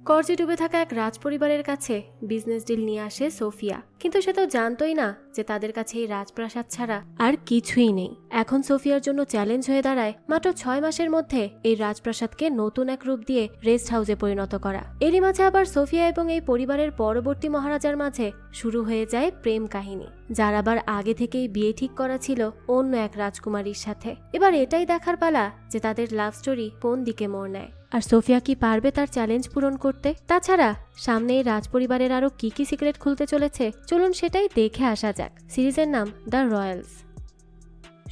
কর্জে ডুবে থাকা এক রাজপরিবারের কাছে বিজনেস ডিল নিয়ে আসে সোফিয়া, কিন্তু সে তো জানতোই না যে তাদের কাছে এই রাজপ্রাসাদ ছাড়া আর কিছুই নেই। এখন সোফিয়ার জন্য চ্যালেঞ্জ হয়ে দাঁড়ায় মাত্র 6 মাসের মধ্যে এই রাজপ্রাসাদকে নতুন এক রূপ দিয়ে রেস্ট হাউসে পরিণত করা। এরই মাঝে আবার সোফিয়া এবং এই পরিবারের পরবর্তী মহারাজার মাঝে শুরু হয়ে যায় প্রেম কাহিনী, যার আবার আগে থেকেই বিয়ে ঠিক করা ছিল অন্য এক রাজকুমারীর সাথে। এবার এটাই দেখার পালা যে তাদের লাভ স্টোরি কোন দিকে মোড় নেয়, আর সোফিয়া কি পারবে তার চ্যালেঞ্জ পূরণ করতে। তাছাড়া সামনে এই রাজপরিবারের আরো কি কি সিক্রেট খুলতে চলেছে, চলুন সেটাই দেখে আসা যাক। সিরিজের নাম দ্য রয়্যালস।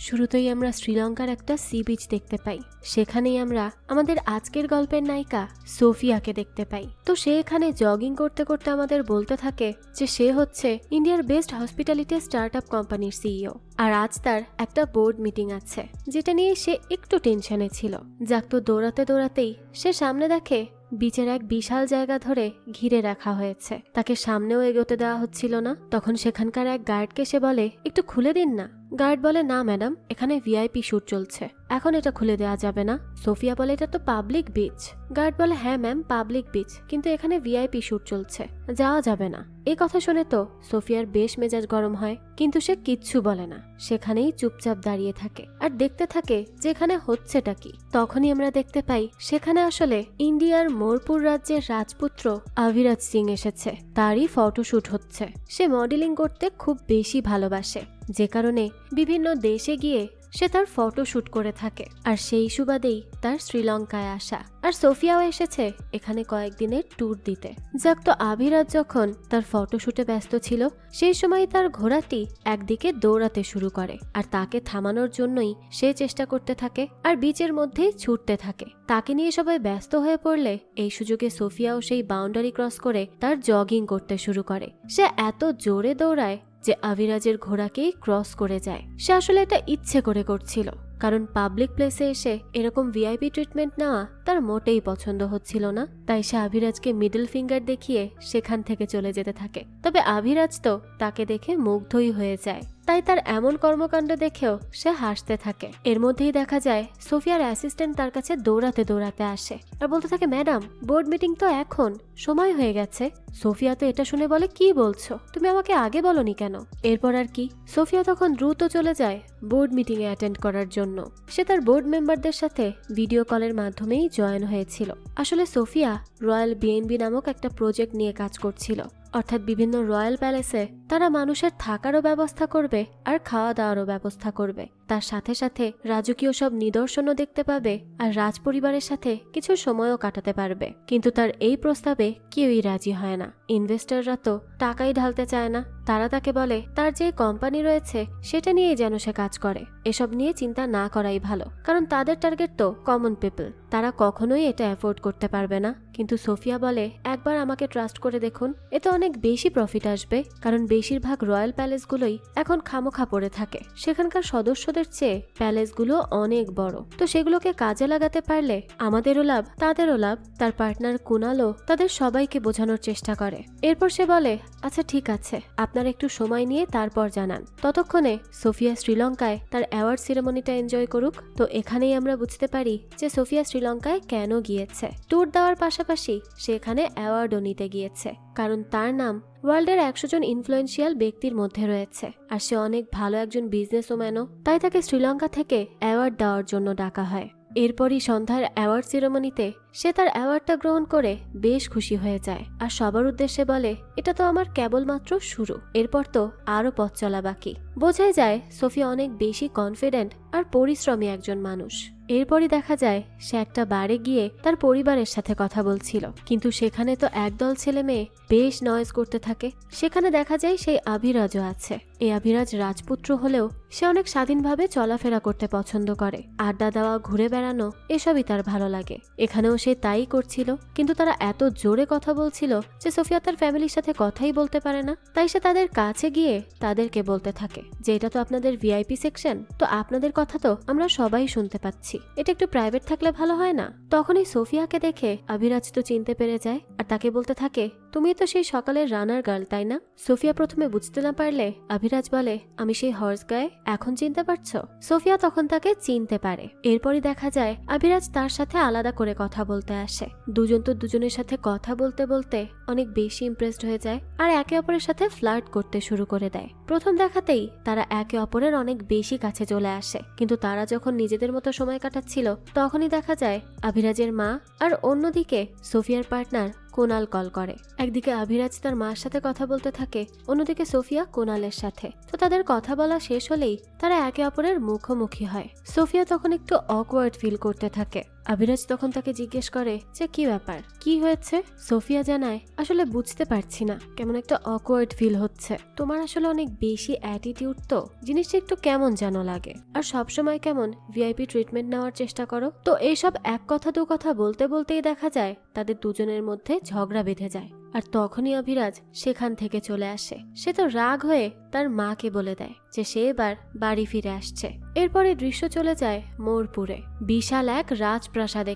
শুরুতেই আমরা শ্রীলঙ্কার একটা সি বিচ দেখতে পাই। সেখানেই আমরা আমাদের আজকের গল্পের নায়িকা সোফিয়াকে দেখতে পাই। তো সে এখানে জগিং করতে করতে আমাদের বলতে থাকে যে সে হচ্ছে ইন্ডিয়ার বেস্ট হসপিটালিটি স্টার্টআপ কোম্পানির সিইও, আর আজ তার একটা বোর্ড মিটিং আছে, যেটা নিয়ে সে একটু টেনশনে ছিল। যাক, তো দৌড়াতে দৌড়াতেই সে সামনে দেখে বিচের এক বিশাল জায়গা ধরে ঘিরে রাখা হয়েছে, তাকে সামনেও এগোতে দেওয়া হচ্ছিল না। তখন সেখানকার এক গার্ডকে সে বলে, একটু খুলে দিন না। গার্ড বলে, না ম্যাডাম, এখানে ভিআইপি শুট চলছে, এখন এটা খুলে দেওয়া যাবে না। সোফিয়া বলে, এটা তো পাবলিক বিচ। গার্ড বলে, হ্যাঁ ম্যাম, পাবলিক বিচ, কিন্তু এখানে ভিআইপি শুট চলছে, যাওয়া যাবে না। এই কথা শুনে তো সোফিয়ার বেশ মেজাজ গরম হয়, কিন্তু সে কিচ্ছু বলে না, সেখানেই চুপচাপ দাঁড়িয়ে থাকে আর দেখতে থাকে যে এখানে হচ্ছেটা কি। তখনই আমরা দেখতে পাই সেখানে আসলে ইন্ডিয়ার মোরপুর রাজ্যের রাজপুত্র অভিরাজ সিং এসেছে, তারই ফটোশুট হচ্ছে। সে মডেলিং করতে খুব বেশি ভালোবাসে, যে কারণে বিভিন্ন দেশে গিয়ে সে তার ফটোশুট করে থাকে, আর সেই সুবাদেই তার শ্রীলঙ্কায় আসা। আর সোফিয়াও এসেছে এখানে কয়েকদিনের ট্যুর দিতে। যাক, তো আভিরাজ যখন তার ফটোশুটে ব্যস্ত ছিল, সেই সময় তার ঘোড়াটি একদিকে দৌড়াতে শুরু করে, আর তাকে থামানোর জন্যই সে চেষ্টা করতে থাকে আর বিচের মধ্যেই ছুটতে থাকে। তাকে নিয়ে সবাই ব্যস্ত হয়ে পড়লে এই সুযোগে সোফিয়াও সেই বাউন্ডারি ক্রস করে তার জগিং করতে শুরু করে। সে এত জোরে দৌড়ায় যে আভিরাজের ঘোড়াকেই ক্রস করে যায়। সে আসলে এটা ইচ্ছে করে করছিল, কারণ পাবলিক প্লেসে এসে এরকম ভিআইপি ট্রিটমেন্ট নেওয়া তার মোটেই পছন্দ হচ্ছিল না। তাই সে আভিরাজকে মিডল ফিঙ্গার দেখিয়ে সেখান থেকে চলে যেতে থাকে। তবে আভিরাজ তো তাকে দেখে মুগ্ধই হয়ে যায়, তাই তার এমন কর্মকাণ্ড দেখেও সে হাসতে থাকে। এর মধ্যেই দেখা যায় সোফিয়ার অ্যাসিস্ট্যান্ট তার কাছে দৌড়াতে দৌড়াতে আসে আর বলতে থাকে, ম্যাডাম, বোর্ড মিটিং তো এখন সময় হয়ে গেছে। সোফিয়া তো এটা শুনে বলে, কি বলছো, তুমি আমাকে আগে বলনি কেন? এরপর আর কি, সোফিয়া তখন দ্রুত চলে যায় বোর্ড মিটিং এ অ্যাটেন্ড করার জন্য। সে তার বোর্ড মেম্বারদের সাথে ভিডিও কলের মাধ্যমেই জয়েন হয়েছিল। আসলে সোফিয়া রয়্যাল বিএনবি নামক একটা প্রজেক্ট নিয়ে কাজ করছিল, অর্থাৎ বিভিন্ন রয়্যাল প্যালেসে তারা মানুষের থাকারও ব্যবস্থা করবে আর খাওয়া দাওয়ারও ব্যবস্থা করবে। তার সাথে সাথে রাজকীয় সব নিদর্শনও দেখতে পাবে আর রাজপরিবারের সাথে কিছু সময়ও কাটাতে পারবে। কিন্তু তার এই প্রস্তাবে কেউই রাজি হয় না। ইনভেস্টররা তো টাকাই ঢালতে চায় না। তারা তাকে বলে তার যে কোম্পানি রয়েছে সেটা নিয়েই যেন সে কাজ করে, এসব নিয়ে চিন্তা না করাই ভালো, কারণ তাদের টার্গেট তো কমন পিপল, তারা কখনোই এটা অ্যাফোর্ড করতে পারবে না। কিন্তু সোফিয়া বলে, একবার আমাকে ট্রাস্ট করে দেখুন, এতে অনেক বেশি প্রফিট আসবে, কারণ বেশিরভাগ রয়্যাল প্যালেসগুলোই এখন খামোখা পড়ে থাকে। সেখানকার সদস্যদের চেয়ে প্যালেসগুলো অনেক বড়, তো সেগুলোকে কাজে লাগাতে পারলে আমাদেরও লাভ, তাদেরও লাভ। তার পার্টনার কুনালও তাদের সবাইকে বোঝানোর চেষ্টা করে। এরপর সে বলে, আচ্ছা ঠিক আছে, আপনারা একটু সময় নিয়ে তারপর জানান। ততক্ষণে সোফিয়া শ্রীলঙ্কায় তার অ্যাওয়ার্ড সেরেমনিটা এনজয় করুক। তো এখানেই আমরা বুঝতে পারি যে সোফিয়া শ্রীলঙ্কায় কেন গিয়েছে। ট্যুর দেওয়ার পাশাপাশি সে এখানে অ্যাওয়ার্ডও নিতে গিয়েছে, কারণ তার নাম ওয়ার্ল্ডের 100 জন ইনফ্লুয়েন্সিয়াল ব্যক্তির মধ্যে রয়েছে, আর সে অনেক ভালো একজন বিজনেসওম্যানও। তাই তাকে শ্রীলঙ্কা থেকে অ্যাওয়ার্ড দেওয়ার জন্য ডাকা হয়। এরপরই সন্ধ্যার অ্যাওয়ার্ড সেরেমনিতে সে তার অ্যাওয়ার্ডটা গ্রহণ করে বেশ খুশি হয়ে যায়, আর সবার উদ্দেশ্যে বলে, এটা তো আমার কেবলমাত্র শুরু, এরপর তো আরো পথ চলা বাকি। বোঝাই যায় সোফিয়া অনেক বেশি কনফিডেন্ট আর পরিশ্রমী একজন মানুষ। এরপরই দেখা যায় সে একটা বারে গিয়ে তার পরিবারের সাথে কথা বলছিল, কিন্তু সেখানে তো একদল ছেলে মেয়ে বেশ নয়েজ করতে থাকে। সেখানে দেখা যায় সেই আভিরাজও আছে। এই আভিরাজ রাজপুত্র হলেও সে অনেক স্বাধীনভাবে চলাফেরা করতে পছন্দ করে, আড্ডা দেওয়া, ঘুরে বেড়ানো, এসবই তার ভালো লাগে। এখানেও সে তাই করছিল, কিন্তু তারা এত জোরে কথা বলছিল যে সোফিয়া তার ফ্যামিলির সাথে কথাই বলতে পারে না। তাই সে তাদের কাছে গিয়ে তাদেরকে বলতে থাকে যে এটা তো আপনাদের ভিআইপি সেকশন, তো আপনাদের কথা তো আমরা সবাই শুনতে পাচ্ছি। এটা একটু প্রাইভেট থাকলে ভালো হয় না? তখনই সোফিয়াকে দেখে অভিরাজ তো চিনতে পেরে যায় আর তাকে বলতে থাকে, তুমি তো সেই সকালের রানার গার্ল, তাই না? সোফিয়া প্রথমে বুঝতে না পারলে অভিরাজ বলে, আমি সেই হর্স গায়ে, এখন চিনতে পারছো? সোফিয়া তখন তাকে চিনতে পারে। এরপরই দেখা যায় অভিরাজ তার সাথে আলাদা করে কথা বলতে আসে। দুজন তো দুজনের সাথে কথা বলতে বলতে অনেক বেশি ইমপ্রেসড হয়ে যায় আর একে অপরের সাথে ফ্লার্ট করতে শুরু করে দেয়। প্রথম দেখাতেই তারা একে অপরের অনেক বেশি কাছে চলে আসে, কিন্তু তারা যখন নিজেদের মতো সময় কাটাচ্ছিল তখনই দেখা যায় অভিরাজের মা আর অন্যদিকে সোফিয়ার পার্টনার কোনাল কল করে। একদিকে অভিরাজ তার মার সাথে কথা বলতে থাকে, অন্যদিকে সোফিয়া কোনালের সাথে। তো তাদের কথা বলা শেষ হলেই তারা একে অপরের মুখোমুখি হয়। সোফিয়া তখন একটু অকওয়ার্ড ফিল করতে থাকে। অভিরাজ তখন তাকে জিজ্ঞেস করে যে কি ব্যাপার, কি হয়েছে? সোফিয়া জানায়, আসলে বুঝতে পারছি না, কেমন একটা অকওয়ার্ড ফিল হচ্ছে। তোমার আসলে অনেক বেশি অ্যাটিটিউড, তো জিনিসটা একটু কেমন যেন লাগে, আর সবসময় কেমন ভিআইপি ট্রিটমেন্ট নেওয়ার চেষ্টা করো। তো এইসব এক কথা দু কথা বলতে বলতেই দেখা যায় তাদের দুজনের মধ্যে ঝগড়া বেঁধে যায়। আর তখনই অভিরাজ সেখান থেকে চলে আসে। সে তো রাগ হয়ে তার মাকে বলে দেয় যে সে এবার বাড়ি ফিরে আসছে। এরপরে দৃশ্য চলে যায় মোরপুরে। বিশাল এক রাজপ্রাসাদ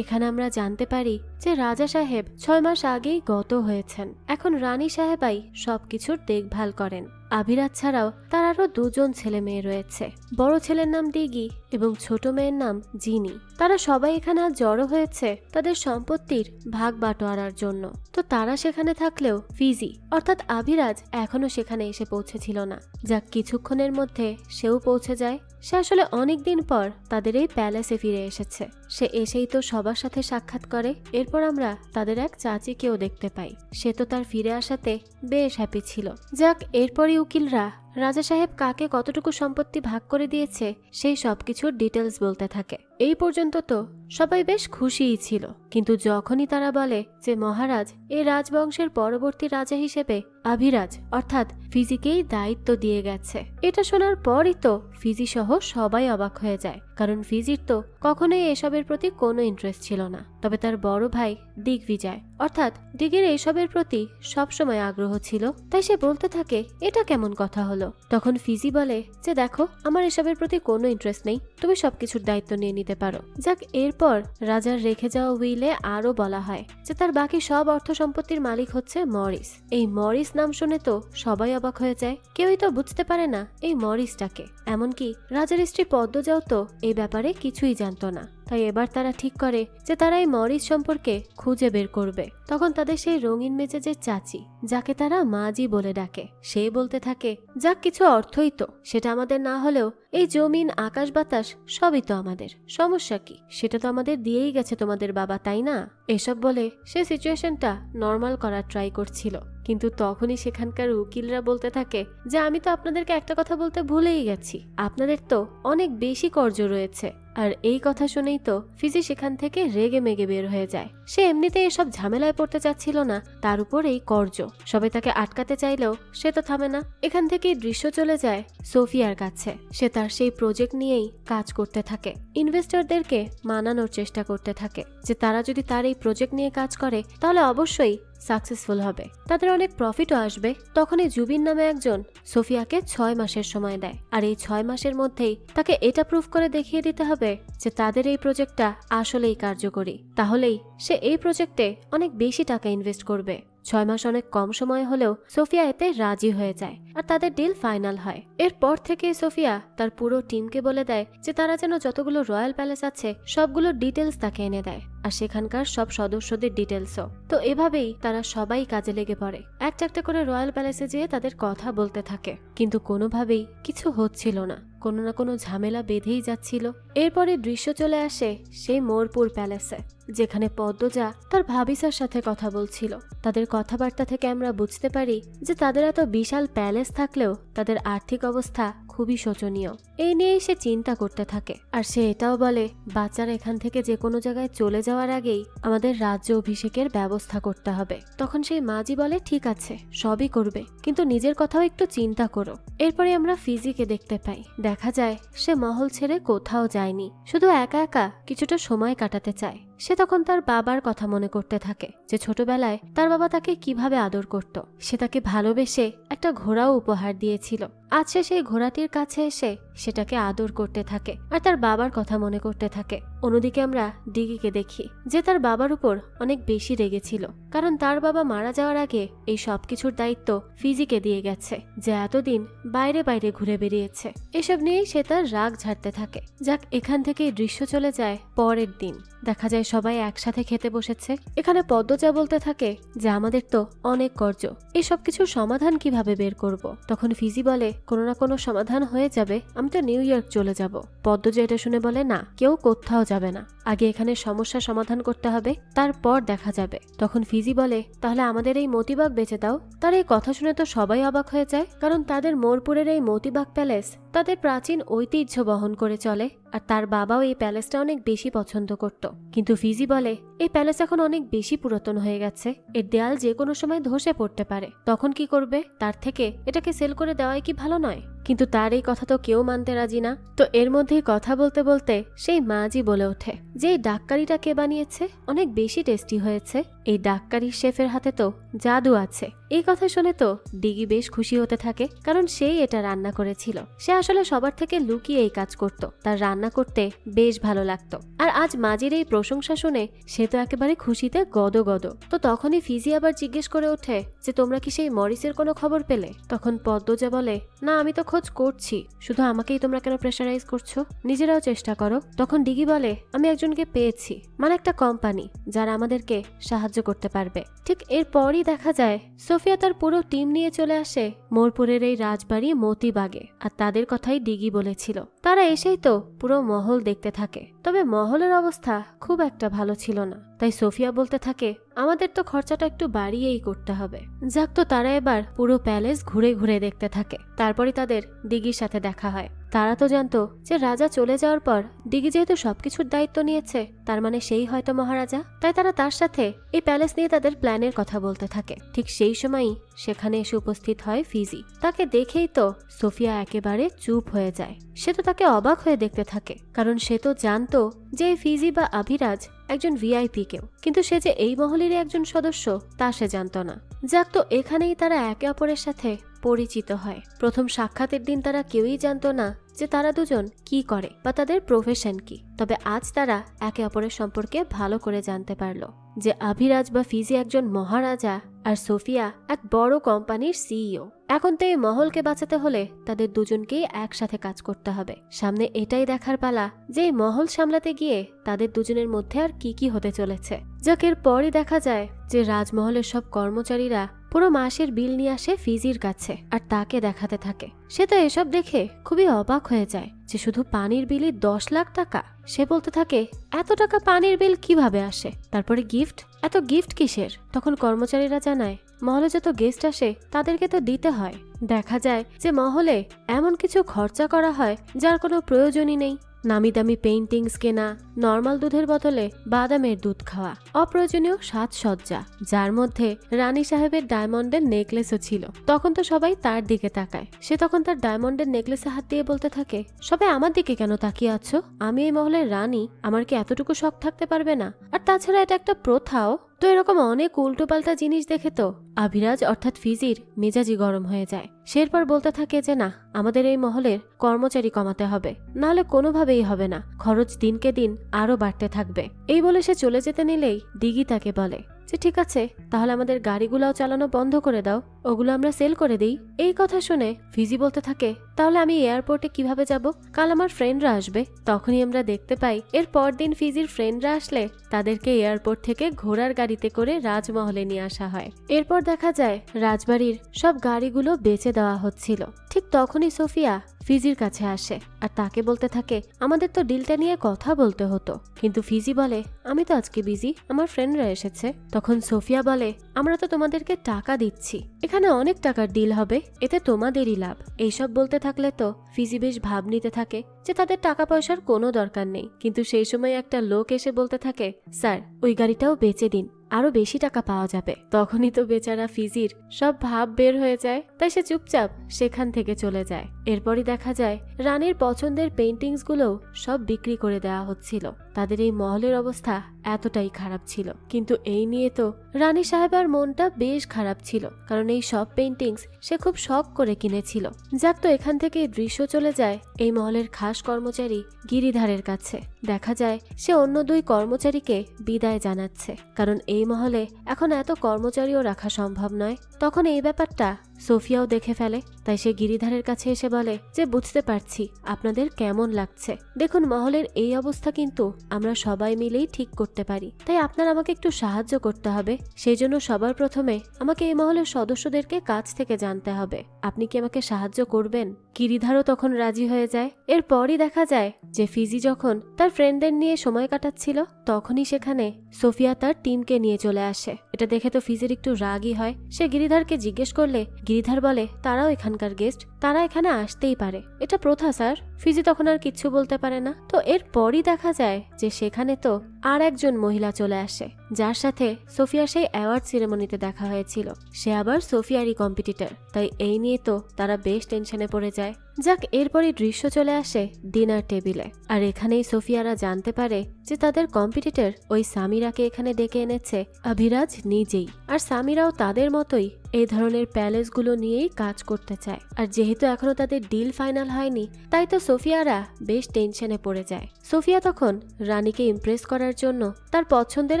এখানে আমরা জানতে পারি যে রাজা সাহেব 6 মাস আগেই গত হয়েছেন। এখন রানী সাহেবাই সবকিছুর দেখভাল করেন। অভিরাজ ছাড়াও তার আরো 2জন ছেলে মেয়ে রয়েছে। বড় ছেলের নাম দিঘি এবং ছোট মেয়ের নাম জিনি। তারা সবাই এখানে আজ জড়ো হয়েছে তাদের সম্পত্তির ভাগ বাটোয়ারার জন্য। তো তারা সেখানে থাকলেও ফিজি অর্থাৎ অভিরাজ এখনো সেখানে এসে পৌঁছেছিল না। যাক, কিছুক্ষণের মধ্যে সেও পৌঁছে যায়। সে আসলে অনেকদিন পর তাদের এই প্যালেসে ফিরে এসেছে। সে এসেই তো সবার সাথে সাক্ষাৎ করে। এরপর আমরা তাদের এক চাচিকেও দেখতে পাই। সে তো তার ফিরে আসাতে বেশ হ্যাপি ছিল। যাক, এরপরই উকিলরা রাজা সাহেব কাকে কতটুকু সম্পত্তি ভাগ করে দিয়েছে সেই সবকিছুর ডিটেলস বলতে থাকে। এই পর্যন্ত তো সবাই বেশ খুশিই ছিল, কিন্তু যখনই তারা বলে যে মহারাজ এই রাজবংশের পরবর্তী রাজা হিসেবে অভিরাজ অর্থাৎ ফিজিকেই দায়িত্ব দিয়ে গেছে, এটা শোনার পরই তো ফিজি সহ সবাই অবাক হয়ে যায়। কারণ ফিজির তো কখনোই এসবের প্রতি কোনো ইন্টারেস্ট ছিল না। তবে তার বড় ভাই দিগ্বিজয় অর্থাৎ দিগের এসবের প্রতি সবসময় আগ্রহ ছিল। তাই সে বলতে থাকে, এটা কেমন কথা হলো? তখন ফিজি বলে যে দেখো, আমার এসবের প্রতি কোনো ইন্টারেস্ট নেই, তুমি সবকিছুর দায়িত্ব নিয়ে নিতে পারো। যাক, এরপর রাজার রেখে যাওয়া উইলে আরো বলা হয় যে তার বাকি সব অর্থ সম্পত্তির মালিক হচ্ছে মরিস। এই মরিস নাম শুনে তো সবাই অবাক হয়ে যায়। কেউই তো বুঝতে পারে না এই মরিসটাকে। এমনকি রাজার স্ত্রী পদ্মজাও তো এই ব্যাপারে কিছুই জানতো না। তাই এবার তারা ঠিক করে যে তারা এই মরিস সম্পর্কে খুঁজে বের করবে। তখন তাদের সেই রঙিন মেজাজের চাচি, যাকে তারা মাজি বলে ডাকে, সে বলতে থাকে, যাক কিছু অর্থই তো, সেটা আমাদের না হলেও এই জমিন আকাশ বাতাস সবই তো আমাদের, সমস্যা কি? সেটা তো আমাদের দিয়েই গেছে তোমাদের বাবা, তাই না? এসব বলে সে সিচুয়েশনটা নর্মাল করার ট্রাই করছিল। কিন্তু তখনই সেখানকার উকিলরা বলতে থাকে যে আমি তো আপনাদেরকে একটা কথা বলতে ভুলেই গেছি, আপনাদের তো অনেক বেশি কর্জ রয়েছে। আর এই কথা শুনেই তো ফিজি সেখান থেকে রেগে মেগে বের হয়ে যায়। সে এমনিতে এসব ঝামেলায় পড়তে চাচ্ছিল না, তার উপর এই কর্জ। সবাই তাকে আটকাতে চাইলেও সে তো থামে না। এখান থেকেই দৃশ্য চলে যায় সোফিয়ার কাছে। সে তার সেই প্রজেক্ট নিয়েই কাজ করতে থাকে। ইনভেস্টরদেরকে মানানোর চেষ্টা করতে থাকে যে তারা যদি তার এই প্রজেক্ট নিয়ে কাজ করে তাহলে অবশ্যই সাকসেসফুল হবে, তাদের অনেক প্রফিটও আসবে। তখনই জুবিন নামে একজন সোফিয়াকে 6 মাসের সময় দেয়। আর এই 6 মাসের মধ্যেই তাকে এটা প্রুফ করে দেখিয়ে দিতে হবে যে তাদের এই প্রজেক্টটা আসলেই কার্যকরী। তাহলেই সে এই প্রজেক্টে অনেক বেশি টাকা ইনভেস্ট করবে। 6 মাস অনেক কম সময় হলেও সোফিয়া এতে রাজি হয়ে যায় আর তাদের ডিল ফাইনাল হয়। এরপর থেকে সোফিয়া তার পুরো টিমকে বলে দেয় যে তারা যেন যতগুলো রয়্যাল প্যালেস আছে সবগুলো ডিটেলস তাকে এনে দেয়, আর সেখানকার সব সদস্যদের ডিটেলসও। তো এভাবেই তারা সবাই কাজে লেগে পড়ে। একটা একটা করে রয়্যাল প্যালেসে যেয়ে তাদের কথা বলতে থাকে, কিন্তু কোনোভাবেই কিছু হচ্ছিল না। কোনো না কোনো ঝামেলা বেঁধেই যাচ্ছিল। এরপরে দৃশ্য চলে আসে সেই মোরপুর প্যালেসে, যেখানে পদ্মজা তার ভাবিসার সাথে কথা বলছিল। তাদের কথাবার্তা থেকে আমরা বুঝতে পারি যে তাদের এত বিশাল প্যালেস থাকলেও তাদের আর্থিক অবস্থা খুবই শোচনীয়। এই নিয়েই সে চিন্তা করতে থাকে। আর সে এটাও বলে, বাচ্চারা এখান থেকে যে কোনো জায়গায় চলে যাওয়ার আগেই আমাদের রাজ্য অভিষেকের ব্যবস্থা করতে হবে। তখন সেই মাজি বলে, ঠিক আছে, সবই করবে, কিন্তু নিজের কথাও একটু চিন্তা করো। এরপরে আমরা ফিজিকে দেখতে পাই। দেখা যায় সে মহল ছেড়ে কোথাও যায়নি, শুধু একা একা কিছুটা সময় কাটাতে চায়। সে তখন তার বাবার কথা মনে করতে থাকে যে ছোটবেলায় তার বাবা তাকে কিভাবে আদর করত। সে তাকে ভালোবেসে একটা ঘোড়াও উপহার দিয়েছিল। আজ সে সেই ঘোড়াটির কাছে এসে সেটাকে আদর করতে থাকে আর তার বাবার কথা মনে করতে থাকে। অন্যদিকে আমরা ডিগিকে দেখি যে তার বাবার উপর অনেক বেশি রেগেছিল, কারণ তার বাবা মারা যাওয়ার আগে এই সবকিছুর দায়িত্ব ফিজিকে দিয়ে গেছে, যে এতদিন বাইরে বাইরে ঘুরে বেরিয়েছে। এসব নিয়েই সে তার রাগ ঝাড়তে থাকে। যাক, এখান থেকে দৃশ্য চলে যায় পরের দিন। দেখা যায় সবাই একসাথে খেতে বসেছে। এখানে পদ্মজা বলতে থাকে যে আমাদের তো অনেক কর্জ, এই সব কিছুর সমাধান কিভাবে বের করব। তখন ফিজি বলে কোনো না কোনো সমাধান হয়ে যাবে, আমি তো নিউ ইয়র্ক চলে যাব। পদ্মজা এটা শুনে বলে না, কেউ কোথাও যাবে না, আগে এখানে সমস্যা সমাধান করতে হবে, তারপর দেখা যাবে। তখন ফিজি বলে তাহলে আমাদের এই মতিবাগ বেচে দাও। তার এই কথা শুনে তো সবাই অবাক হয়ে যায়, কারণ তাদের মোরপুরের এই মতিবাগ প্যালেস তাদের প্রাচীন ঐতিহ্য বহন করে চলে, আর তার বাবাও এই প্যালেসটা অনেক বেশি পছন্দ করত। কিন্তু ফিজি বলে এই প্যালেস এখন অনেক বেশি পুরাতন হয়ে গেছে, এর দেয়াল যে কোনো সময় ধসে পড়তে পারে, তখন কি করবে? তার থেকে এটাকে সেল করে দেওয়াই কি ভালো নয়? কিন্তু তার এই কথা তো কেউ মানতে রাজি না। তো এর মধ্যেই কথা বলতে বলতে সেই মাজি বলে ওঠে যে এই ডাক্কারিটা কে বানিয়েছে, অনেক বেশি টেস্টি হয়েছে, এই ডাক্কারির শেফের হাতে তো জাদু আছে। এই কথা শুনে তো ডিগি বেশ খুশি হতে থাকে, কারণ সেই এটা রান্না করেছিল। সে আসলে সবার থেকে লুকিয়ে এই কাজ করত, তার রান্না করতে বেশ ভালো লাগতো। আর আজ মাজির এই প্রশংসা শুনে সে তো একেবারে খুশিতে গদগদ। তো তখনই ফিজি আবার জিজ্ঞেস করে ওঠে যে তোমরা কি সেই মরিসের কোনো খবর পেলে? তখন পদ্মজা বলে না, আমি তো খোঁজ করছি, শুধু আমাকেই তোমরা কেন প্রেশারাইজ করছো, নিজেরাও চেষ্টা করো। তখন ডিগি বলে আমি একজনকে পেয়েছি, মানে একটা কোম্পানি যারা আমাদেরকে সাহায্য করতে পারবে। ঠিক এরপরই দেখা যায় সোফিয়া তার পুরো টিম নিয়ে চলে আসে মোরপুরের এই রাজবাড়ি মতিবাগে, আর তাদের কথাই ডিগি বলেছিল। তারা এসেই তো পুরো মহল দেখতে থাকে, তবে মহলের অবস্থা খুব একটা ভালো ছিল না। তাই সোফিয়া বলতে থাকে আমাদের তো খরচাটা একটু বাড়িয়েই করতে হবে। যাক, তো তারা এবার পুরো প্যালেস ঘুরে ঘুরে দেখতে থাকে। তারপরে তাদের ডিগির সাথে দেখা হয়। তারা তো জানতো যে রাজা চলে যাওয়ার পর ডিগি যেহেতু সবকিছুর দায়িত্ব নিয়েছে, তার মানে সেই হয়তো মহারাজা। তাই তারা তার সাথে এই প্যালেস নিয়ে তাদের প্ল্যানের কথা বলতে থাকে। ঠিক সেই সময়ই সেখানে এসে উপস্থিত হয় ফিজি। তাকে দেখেই তো সোফিয়া একেবারে চুপ হয়ে যায়। সে তো তাকে অবাক হয়ে দেখতে থাকে, কারণ সে তো জানতো যে ফিজি বা আভিরাজ একজন ভিআইপি কেউ, কিন্তু সে যে এই মহলেরই একজন সদস্য তা সে জানতো না। যাক, তো এখানেই তারা একে অপরের সাথে পরিচিত হয়। প্রথম সাক্ষাতের দিন তারা কেউই জানতো না যে তারা দুজন কি করে বা তাদের প্রফেশন কি, তবে আজ তারা একে অপরের সম্পর্কে ভালো করে জানতে পারলো যে আভিরাজ বা ফিজি একজন মহারাজা আর সোফিয়া এক বড় কোম্পানির সিইও। এখন তো এই মহলকে বাঁচাতে হলে তাদের দুজনকেই একসাথে কাজ করতে হবে। সামনে এটাই দেখার পালা যে এই মহল সামলাতে গিয়ে তাদের দুজনের মধ্যে আর কি কি হতে চলেছে। যাক, এর পরই দেখা যায় যে রাজমহলের সব কর্মচারীরা পুরো মাসের বিল নিয়ে আসে ফিজির কাছে আর তাকে দেখাতে থাকে। সে তো এসব দেখে খুবই অবাক হয়ে যায় যে শুধু পানির বিলই 10 লাখ টাকা। সে বলতে থাকে এত টাকা পানির বিল কিভাবে আসে? তারপরে গিফট, এত গিফট কিসের? তখন কর্মচারীরা জানায় মহলে যত গেস্ট আসে তাদেরকে তো দিতে হয়। দেখা যায় যে মহলে এমন কিছু খরচা করা হয় যার কোনো প্রয়োজনই নেই। নামি দামি পেইন্টিংস কেনা, নর্মাল দুধের বদলে বাদামের দুধ খাওয়া, অপ্রয়োজনীয় সাজসজ্জা, যার মধ্যে রানী সাহেবের ডায়মন্ডের নেকলেসও ছিল। তখন তো সবাই তার দিকে তাকায়। সে তখন তার ডায়মন্ডের নেকলেসে হাত দিয়ে বলতে থাকে সবাই আমার দিকে কেন তাকিয়ে আছো? আমি এই মহলের রানী, আমার কি এতটুকু শখ থাকতে পারবে না? আর তাছাড়া এটা একটা প্রথাও। তো এরকম অনেক উল্টোপাল্টা জিনিস দেখে তো আভিরাজ অর্থাৎ ফিজির মেজাজি গরম হয়ে যায়। সে এরপর বলতে থাকে যে না, আমাদের এই মহলের কর্মচারী কমাতে হবে, নাহলে কোনোভাবেই হবে না, খরচ দিনকে দিন আরো বাড়তে থাকবে। এই বলে সে চলে যেতে নিলেই ডিগি তাকে বলে যে ঠিক আছে, তাহলে আমাদের গাড়িগুলোও চালানো বন্ধ করে দাও, ওগুলো আমরা সেল করে দিই। এই কথা শুনে ফিজি বলতে থাকে তাহলে আমি এয়ারপোর্টে কিভাবে যাব? কাল আমার ফ্রেন্ডরা আসবে। তখনই আমরা দেখতে পাই এর পরদিন ফিজির ফ্রেন্ডরা আসলে তাদেরকে এয়ারপোর্ট থেকে ঘোড়ার গাড়িতে করে রাজমহলে নিয়ে আসা হয়। এরপর দেখা যায় রাজবাড়ির সব গাড়িগুলো বেচে দেওয়া হচ্ছিল। ঠিক তখনই সোফিয়া ফিজির কাছে আসে আর তাকে বলতে থাকে আমাদের তো ডিলটা নিয়ে কথা বলতে হতো। কিন্তু ফিজি বলে আমি তো আজকে বিজি, আমার ফ্রেন্ডরা এসেছে। তখন সোফিয়া বলে আমরা তো তোমাদেরকে টাকা দিচ্ছি, এখানে অনেক টাকার ডিল হবে, এতে তোমাদেরই লাভ। এইসব বলতে থাকলে তো ফিজি বেশ ভাব নিতে থাকে যে তাদের টাকা পয়সার কোনো দরকার নেই। কিন্তু সেই সময় একটা লোক এসে বলতে থাকে স্যার, ওই গাড়িটাও বেচে দিন, আরো বেশি টাকা পাওয়া যাবে। তখনই তো বেচারা ফিজির সব ভাব বের হয়ে যায়, তাই সে চুপচাপ সেখান থেকে চলে যায়। এরপরই দেখা যায় রানীর পছন্দের পেইন্টিংসগুলোও সব বিক্রি করে দেওয়া হচ্ছিল। তাদের এই মহলের অবস্থা এতটাই খারাপ ছিল। কিন্তু এই নিয়ে তো রানী সাহেবার মনটা বেশ খারাপ ছিল, কারণ এই সব পেইন্টিংস সে খুব শখ করে কিনেছিল। যাক, তো এখান থেকে দৃশ্য চলে যায় এই মহলের খাস কর্মচারী গিরিধারের কাছে। দেখা যায় সে অন্য 2 কর্মচারীকে বিদায় জানাচ্ছে, কারণ এই মহলে এখন এত কর্মচারীও রাখা সম্ভব নয়। তখন এই ব্যাপারটা সোফিয়াও দেখে ফেলে, তাই সে গিরিধারের কাছে এসে বলে যে বুঝতে পারছি আপনাদের কেমন লাগছে। দেখুন, মহলের এই অবস্থা কিন্তু আমরা সবাই মিলেই ঠিক করতে পারি, তাই আপনার আমাকে একটু সাহায্য করতে হবে। সেই জন্য সবার প্রথমে আমাকে এই মহলের সদস্যদেরকে কাছ থেকে জানতে হবে। আপনি কি আমাকে সাহায্য করবেন? গিরিধারও তখন রাজি হয়ে যায়। এরপরই দেখা যায় যে ফিজি যখন তার ফ্রেন্ডদের নিয়ে সময় কাটাচ্ছিল, তখনই সেখানে সোফিয়া তার টিমকে নিয়ে চলে আসে। এটা দেখে তো ফিজির একটু রাগই হয়। সে গিরিধারকে জিজ্ঞেস করলে গিরিধার বলে তারাও এখানকার গেস্ট, তারা এখানে আসতেই পারে, এটা প্রথা স্যার। ফিজি তখন আর কিচ্ছু বলতে পারে না। তো এরপরই দেখা যায় যে সেখানে তো আর একজন মহিলা চলে আসে, যার সাথে সোফিয়া সেই অ্যাওয়ার্ড সেরেমনিতে দেখা হয়েছিল। সে আবার সোফিয়ারই কম্পিটিটর, তাই এই নিয়ে তো তারা বেশ টেনশনে পড়ে যায়। যাক, এরপরই দৃশ্য চলে আসে ডিনার টেবিলে। আর এখানেই সোফিয়ারা জানতে পারে যে তাদের কম্পিটিটর ওই সামিরাকে এখানে ডেকে এনেছে অভিরাজ নিজেই। আর সামিরাও তাদের মতোই এই ধরনের প্যালেসগুলো নিয়েই কাজ করতে চায়। আর যেহেতু এখনো তাদের ডিল ফাইনাল হয়নি, তাই তো সোফিয়ারা বেশ টেনশনে পড়ে যায়। সোফিয়া তখন রানীকে ইমপ্রেস করার জন্য তার পছন্দের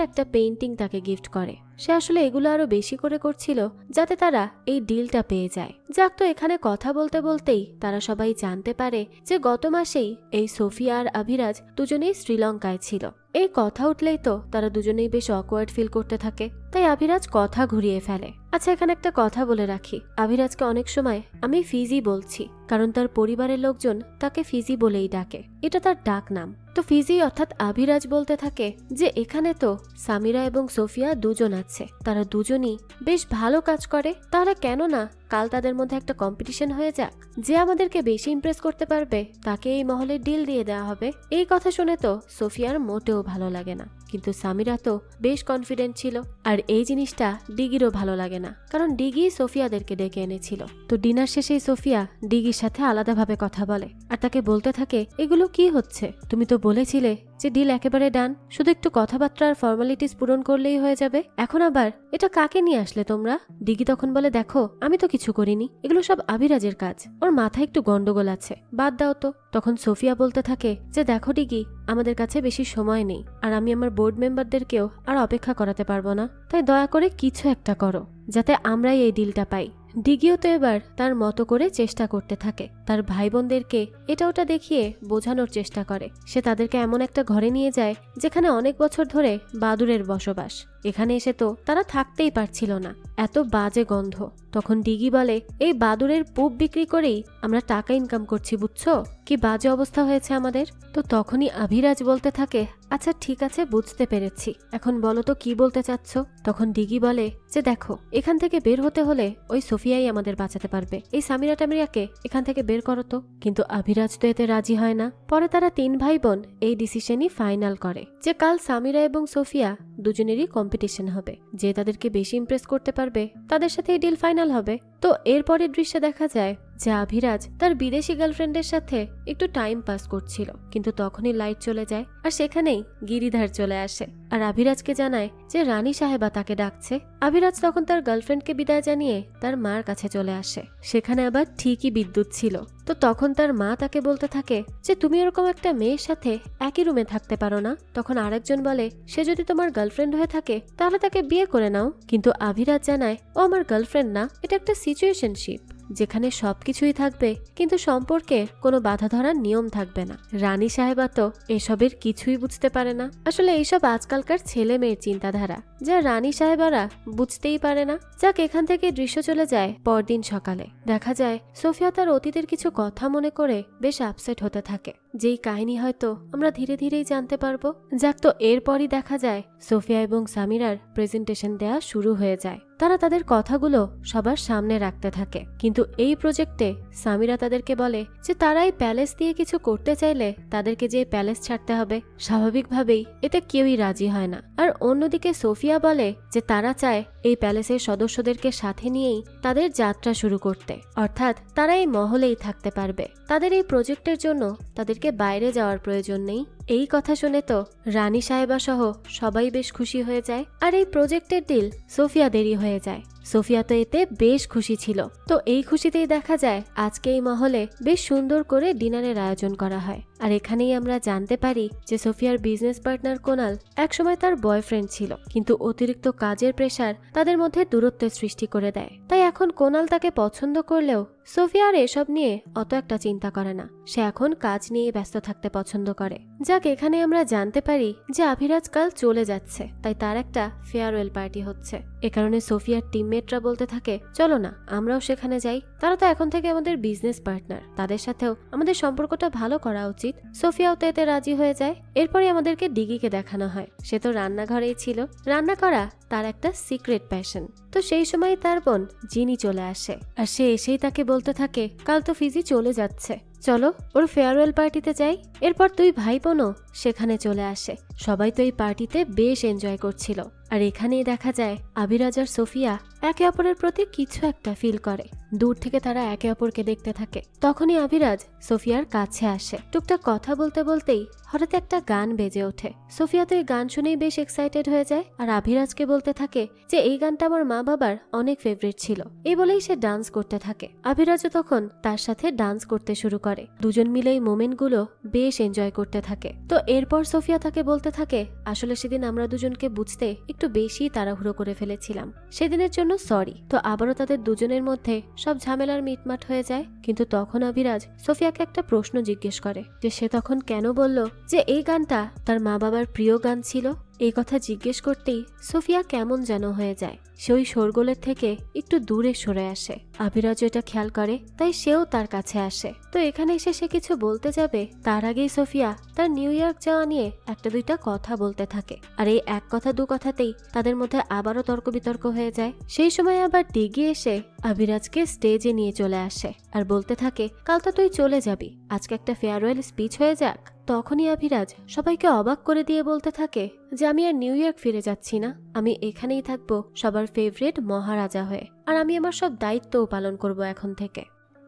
একটা পেইন্টিং তাকে গিফট করে। সে আসলে এগুলো আরো বেশি করে করছিল যাতে তারা এই ডিলটা পেয়ে যায়। যাক, তো এখানে কথা বলতে বলতেই তারা সবাই জানতে পারে যে গত মাসেই এই সোফিয়া আর অভিরাজ দুজনেই শ্রীলঙ্কায় ছিল। এই কথা উঠলেই তো তারা দুজনেই বেশ অকওয়ার্ড ফিল করতে থাকে, তাই অভিরাজ কথা ঘুরিয়ে ফেলে। আচ্ছা, এখানে একটা কথা বলে রাখি, অভিরাজকে অনেক সময় আমি ফিজি বলছি, কারণ তার পরিবারের লোকজন তাকে ফিজি বলেই ডাকে, এটা তার ডাক নাম। তো ফিজি অর্থাৎ অভিরাজ বলতে থাকে যে এখানে তো সামিরা এবং সোফিয়া দুজন আছে, তারা দুজনই বেশ ভালো কাজ করে, তাহলে কেন না কাল তাদের মধ্যে একটা কম্পিটিশন হয়ে যাক, যে আমাদেরকে বেশি ইমপ্রেস করতে পারবে তাকে এই মহলের ডিল দিয়ে দেওয়া হবে। এই কথা শুনে তো সোফিয়ার মোটেও ভালো লাগে না, কিন্তু সামিরা তো বেশ কনফিডেন্ট ছিল। আর এই জিনিসটা ডিগিরও ভালো লাগে না, কারণ ডিগি সোফিয়াদেরকে ডেকে এনেছিল। তো ডিনার শেষেই সোফিয়া ডিগির সাথে আলাদাভাবে কথা বলে আর তাকে বলতে থাকে এগুলো কি হচ্ছে, তুমি তো বলেছিলে যে ডিল একেবারে ডান, শুধু একটু কথাবার্তা আর ফর্মালিটিস পূরণ করলেই হয়ে যাবে, এখন আবার এটা কাকে নিয়ে আসলে তোমরা? ডিগি তখন বলে দেখো, আমি তো কিছু করিনি, এগুলো সব অভিরাজের কাজ, ওর মাথায় একটু গন্ডগোল আছে, বাদ দাও তো। তখন সোফিয়া বলতে থাকে যে দেখো ডিগি, আমাদের কাছে বেশি সময় নেই, আর আমি আমার বোর্ড মেম্বারদেরকেও আর অপেক্ষা করাতে পারবো না, তাই দয়া করে কিছু একটা করো যাতে আমরাই এই ডিলটা পাই। ডিগিও তো এবার তার মতো করে চেষ্টা করতে থাকে, তার ভাই বোনদেরকে এটা ওটা দেখিয়ে বোঝানোর চেষ্টা করে। সে তাদেরকে এমন একটা ঘরে নিয়ে যায় যেখানে অনেক বছর ধরে বাদুড়ের বসবাস। এখানে এসে তো তারা থাকতেই পারছিল না, এত বাজে গন্ধ। তখন ডিগি বলে এই বাদুড়ের পুপ বিক্রি করেই আমরা টাকা ইনকাম করছি, বুঝছো কি বাজে অবস্থা হয়েছে আমাদের। তো তখনই অভিরাজ বলতে থাকে আচ্ছা ঠিক আছে, বুঝতে পেরেছি, এখন বলো তো কি বলতে চাচ্ছ। তখন ডিগি বলে যে দেখো, এখান থেকে বের হতে হলে ওই সোফিয়াই আমাদের বাঁচাতে পারবে, এই সামিরা টামিরাকে এখান থেকে বের করো তো। কিন্তু অভিরাজ তো এতে রাজি হয় না। পরে তারা 3 ভাই বোন এই ডিসিশনই ফাইনাল করে যে কাল সামিরা এবং সোফিয়া দুজনেরই কম্পিটিশন হবে, যে তাদেরকে বেশি ইমপ্রেস করতে পারবে তাদের সাথে এই ডিল ফাইনাল হবে। তো এরপরের দৃশ্যে দেখা যায় যে অভিরাজ তার বিদেশি গার্লফ্রেন্ডের সাথে একটু টাইম পাস করছিল, কিন্তু তখনই লাইট চলে যায় আর সেখানেই গিরিধার চলে আসে আর অভিরাজকে জানায় যে রানী সাহেবা তাকে ডাকছে। অভিরাজ তখন তার গার্লফ্রেন্ডকে বিদায় জানিয়ে তার মার কাছে চলে আসে। সেখানে আবার ঠিকই বিদ্যুৎ ছিল। তো তখন তার মা তাকে বলতে থাকে যে তুমি এরকম একটা মেয়ের সাথে একই রুমে থাকতে পারো না। তখন আরেকজন বলে সে যদি তোমার গার্লফ্রেন্ড হয়ে থাকে তাহলে তাকে বিয়ে করে নাও। কিন্তু অভিরাজ জানায় ও আমার গার্লফ্রেন্ড না, এটা একটা সিচুয়েশনশিপ, যেখানে সবকিছুই থাকবে কিন্তু সম্পর্কে কোনো বাধা ধরার নিয়ম থাকবে না। রানী সাহেবা তো এসবের কিছুই বুঝতে পারে না। আসলে এইসব আজকালকার ছেলে মেয়ের চিন্তাধারা, যা রানী সাহেবারা বুঝতেই পারে না। যাক, এখান থেকে দৃশ্য চলে যায় পরদিন সকালে। দেখা যায় সোফিয়া তার অতীতের কিছু কথা মনে করে বেশ আপসেট হতে থাকে, যেই কাহিনী হয়তো আমরা ধীরে ধীরেই জানতে পারবো। যাক, তো এরপরই দেখা যায় সোফিয়া এবং সামিরার প্রেজেন্টেশন দেয়া শুরু হয়ে যায়। তারা তাদের কথাগুলো সবার সামনে রাখতে থাকে, কিন্তু এই প্রজেক্টে সামিরা তাদেরকে বলে যে তারা এই প্যালেস দিয়ে কিছু করতে চাইলে তাদেরকে যে প্যালেস ছাড়তে হবে। স্বাভাবিকভাবেই এতে কেউই রাজি হয় না। আর অন্যদিকে সোফিয়া সোফিয়া বলে যে তারা চায় এই প্যালেসের সদস্যদেরকে সাথে নিয়েই তাদের যাত্রা শুরু করতে, অর্থাৎ তারা এই মহলেই থাকতে পারবে। তাদের এই প্রজেক্টের জন্য তাদেরকে বাইরে যাওয়ার প্রয়োজন নেই। এই কথা শুনে তো রানী সাহেবা সহ সবাই বেশ খুশি হয়ে যায়। আর এই প্রজেক্টের ডিল সোফিয়া দেরি হয়ে যায়। সোফিয়া তো এতে বেশ খুশি ছিল। তো এই খুশিতেই দেখা যায় আজকে এই মহলে বেশ সুন্দর করে ডিনারের আয়োজন করা হয়। আর এখানেই আমরা জানতে পারি যে সোফিয়ার বিজনেস পার্টনার কোনাল একসময় তার বয়ফ্রেন্ড ছিল, কিন্তু অতিরিক্ত কাজের প্রেসার তাদের মধ্যে দূরত্বের সৃষ্টি করে দেয়। তাই এখন কোনাল তাকে পছন্দ করলেও সোফিয়া আর এসব নিয়ে অত একটা চিন্তা করে না। সে এখন কাজ নিয়ে ব্যস্ত থাকতে পছন্দ করে। যাক, এখানে আমরা জানতে পারি যে আভিরাজ কাল চলে যাচ্ছে, তাই তার একটা ফেয়ারওয়েল পার্টি হচ্ছে। এ কারণে সোফিয়ার টিমমেটরা বলতে থাকে, চলো না আমরাও সেখানে যাই। তারা তো এখন থেকে আমাদের বিজনেস পার্টনার, তাদের সাথেও আমাদের সম্পর্কটা ভালো করা উচিত। সোফিয়াও তো এতে রাজি হয়ে যায়। এরপরে আমাদেরকে ডিগিকে দেখানো হয়। সে তো রান্নাঘরেই ছিল, রান্না করা তার একটা সিক্রেট প্যাশন। তো সেই সময় তার বোন জিনি চলে আসে, আর সে এসেই তাকে বলতে থাকে, কাল তো ফিজি চলে যাচ্ছে, চলো ওর ফেয়ারওয়েল পার্টিতে যাই। এরপর দুই ভাই বোনও সেখানে চলে আসে। সবাই তো এই পার্টিতে বেশ এনজয় করছিল। আর এখানেই দেখা যায় আভিরাজ আর সোফিয়া একে অপরের প্রতি কিছু একটা ফিল করে। দূর থেকে তারা একে অপরকে দেখতে থাকে। তখনই আভিরাজ সোফিয়ার কাছে আসে। টুকটাক কথা বলতে বলতেই হঠাৎ একটা গান বেজে ওঠে। সোফিয়া তো এই গান শুনেই বেশ এক্সাইটেড হয়ে যায়, আর আভিরাজকে বলতে থাকে যে এই গানটা আমার মা বাবার অনেক ফেভারিট ছিল। এই বলেই সে ডান্স করতে থাকে। আভিরাজও তখন তার সাথে ডান্স করতে শুরু করে। দুজন মিলে এই মোমেন্টগুলো বেশ এনজয় করতে থাকে। তো এরপর সোফিয়া তাকে বলতে থাকে, আসলে সেদিন আমরা দুজনকে বুঝতে একটু বেশি তাড়াহুড়ো করে ফেলেছিলাম, সেদিনের জন্য সরি। তো আবারও তাদের দুজনের মধ্যে সব ঝামেলার মিটমাট হয়ে যায়। কিন্তু তখন আভিরাজ সোফিয়াকে একটা প্রশ্ন জিজ্ঞেস করে যে সে তখন কেন বলল যে এই গানটা তার মা বাবার প্রিয় গান ছিল। এই কথা জিজ্ঞেস করতেই সোফিয়া কেমন যেন হয়ে যায়। সে ওই শোরগোলের থেকে একটু দূরে সরে আসে। আভিরাজ এটা খেয়াল করে, তাই সেও তার কাছে আসে। তো এখানে এসে সে কিছু বলতে যাবে, তার আগেই সোফিয়া তার নিউ ইয়র্ক যাওয়া নিয়ে একটা দুইটা কথা বলতে থাকে। আর এই এক কথা দু কথাতেই তাদের মধ্যে আবারও তর্ক বিতর্ক হয়ে যায়। সেই সময় আবার ডিগি এসে আভিরাজকে স্টেজে নিয়ে চলে আসে আর বলতে থাকে, কাল তো তুই চলে যাবি, আজকে একটা ফেয়ারওয়েল স্পিচ হয়ে যাক। তখনই আভিরাজ সবাইকে অবাক করে দিয়ে বলতে থাকে যে আমি আর নিউ ইয়র্ক ফিরে যাচ্ছি না, আমি এখানেই থাকবো সবার ফেভারিট মহারাজা হয়ে, আর আমি আমার সব দায়িত্বও পালন করব এখন থেকে।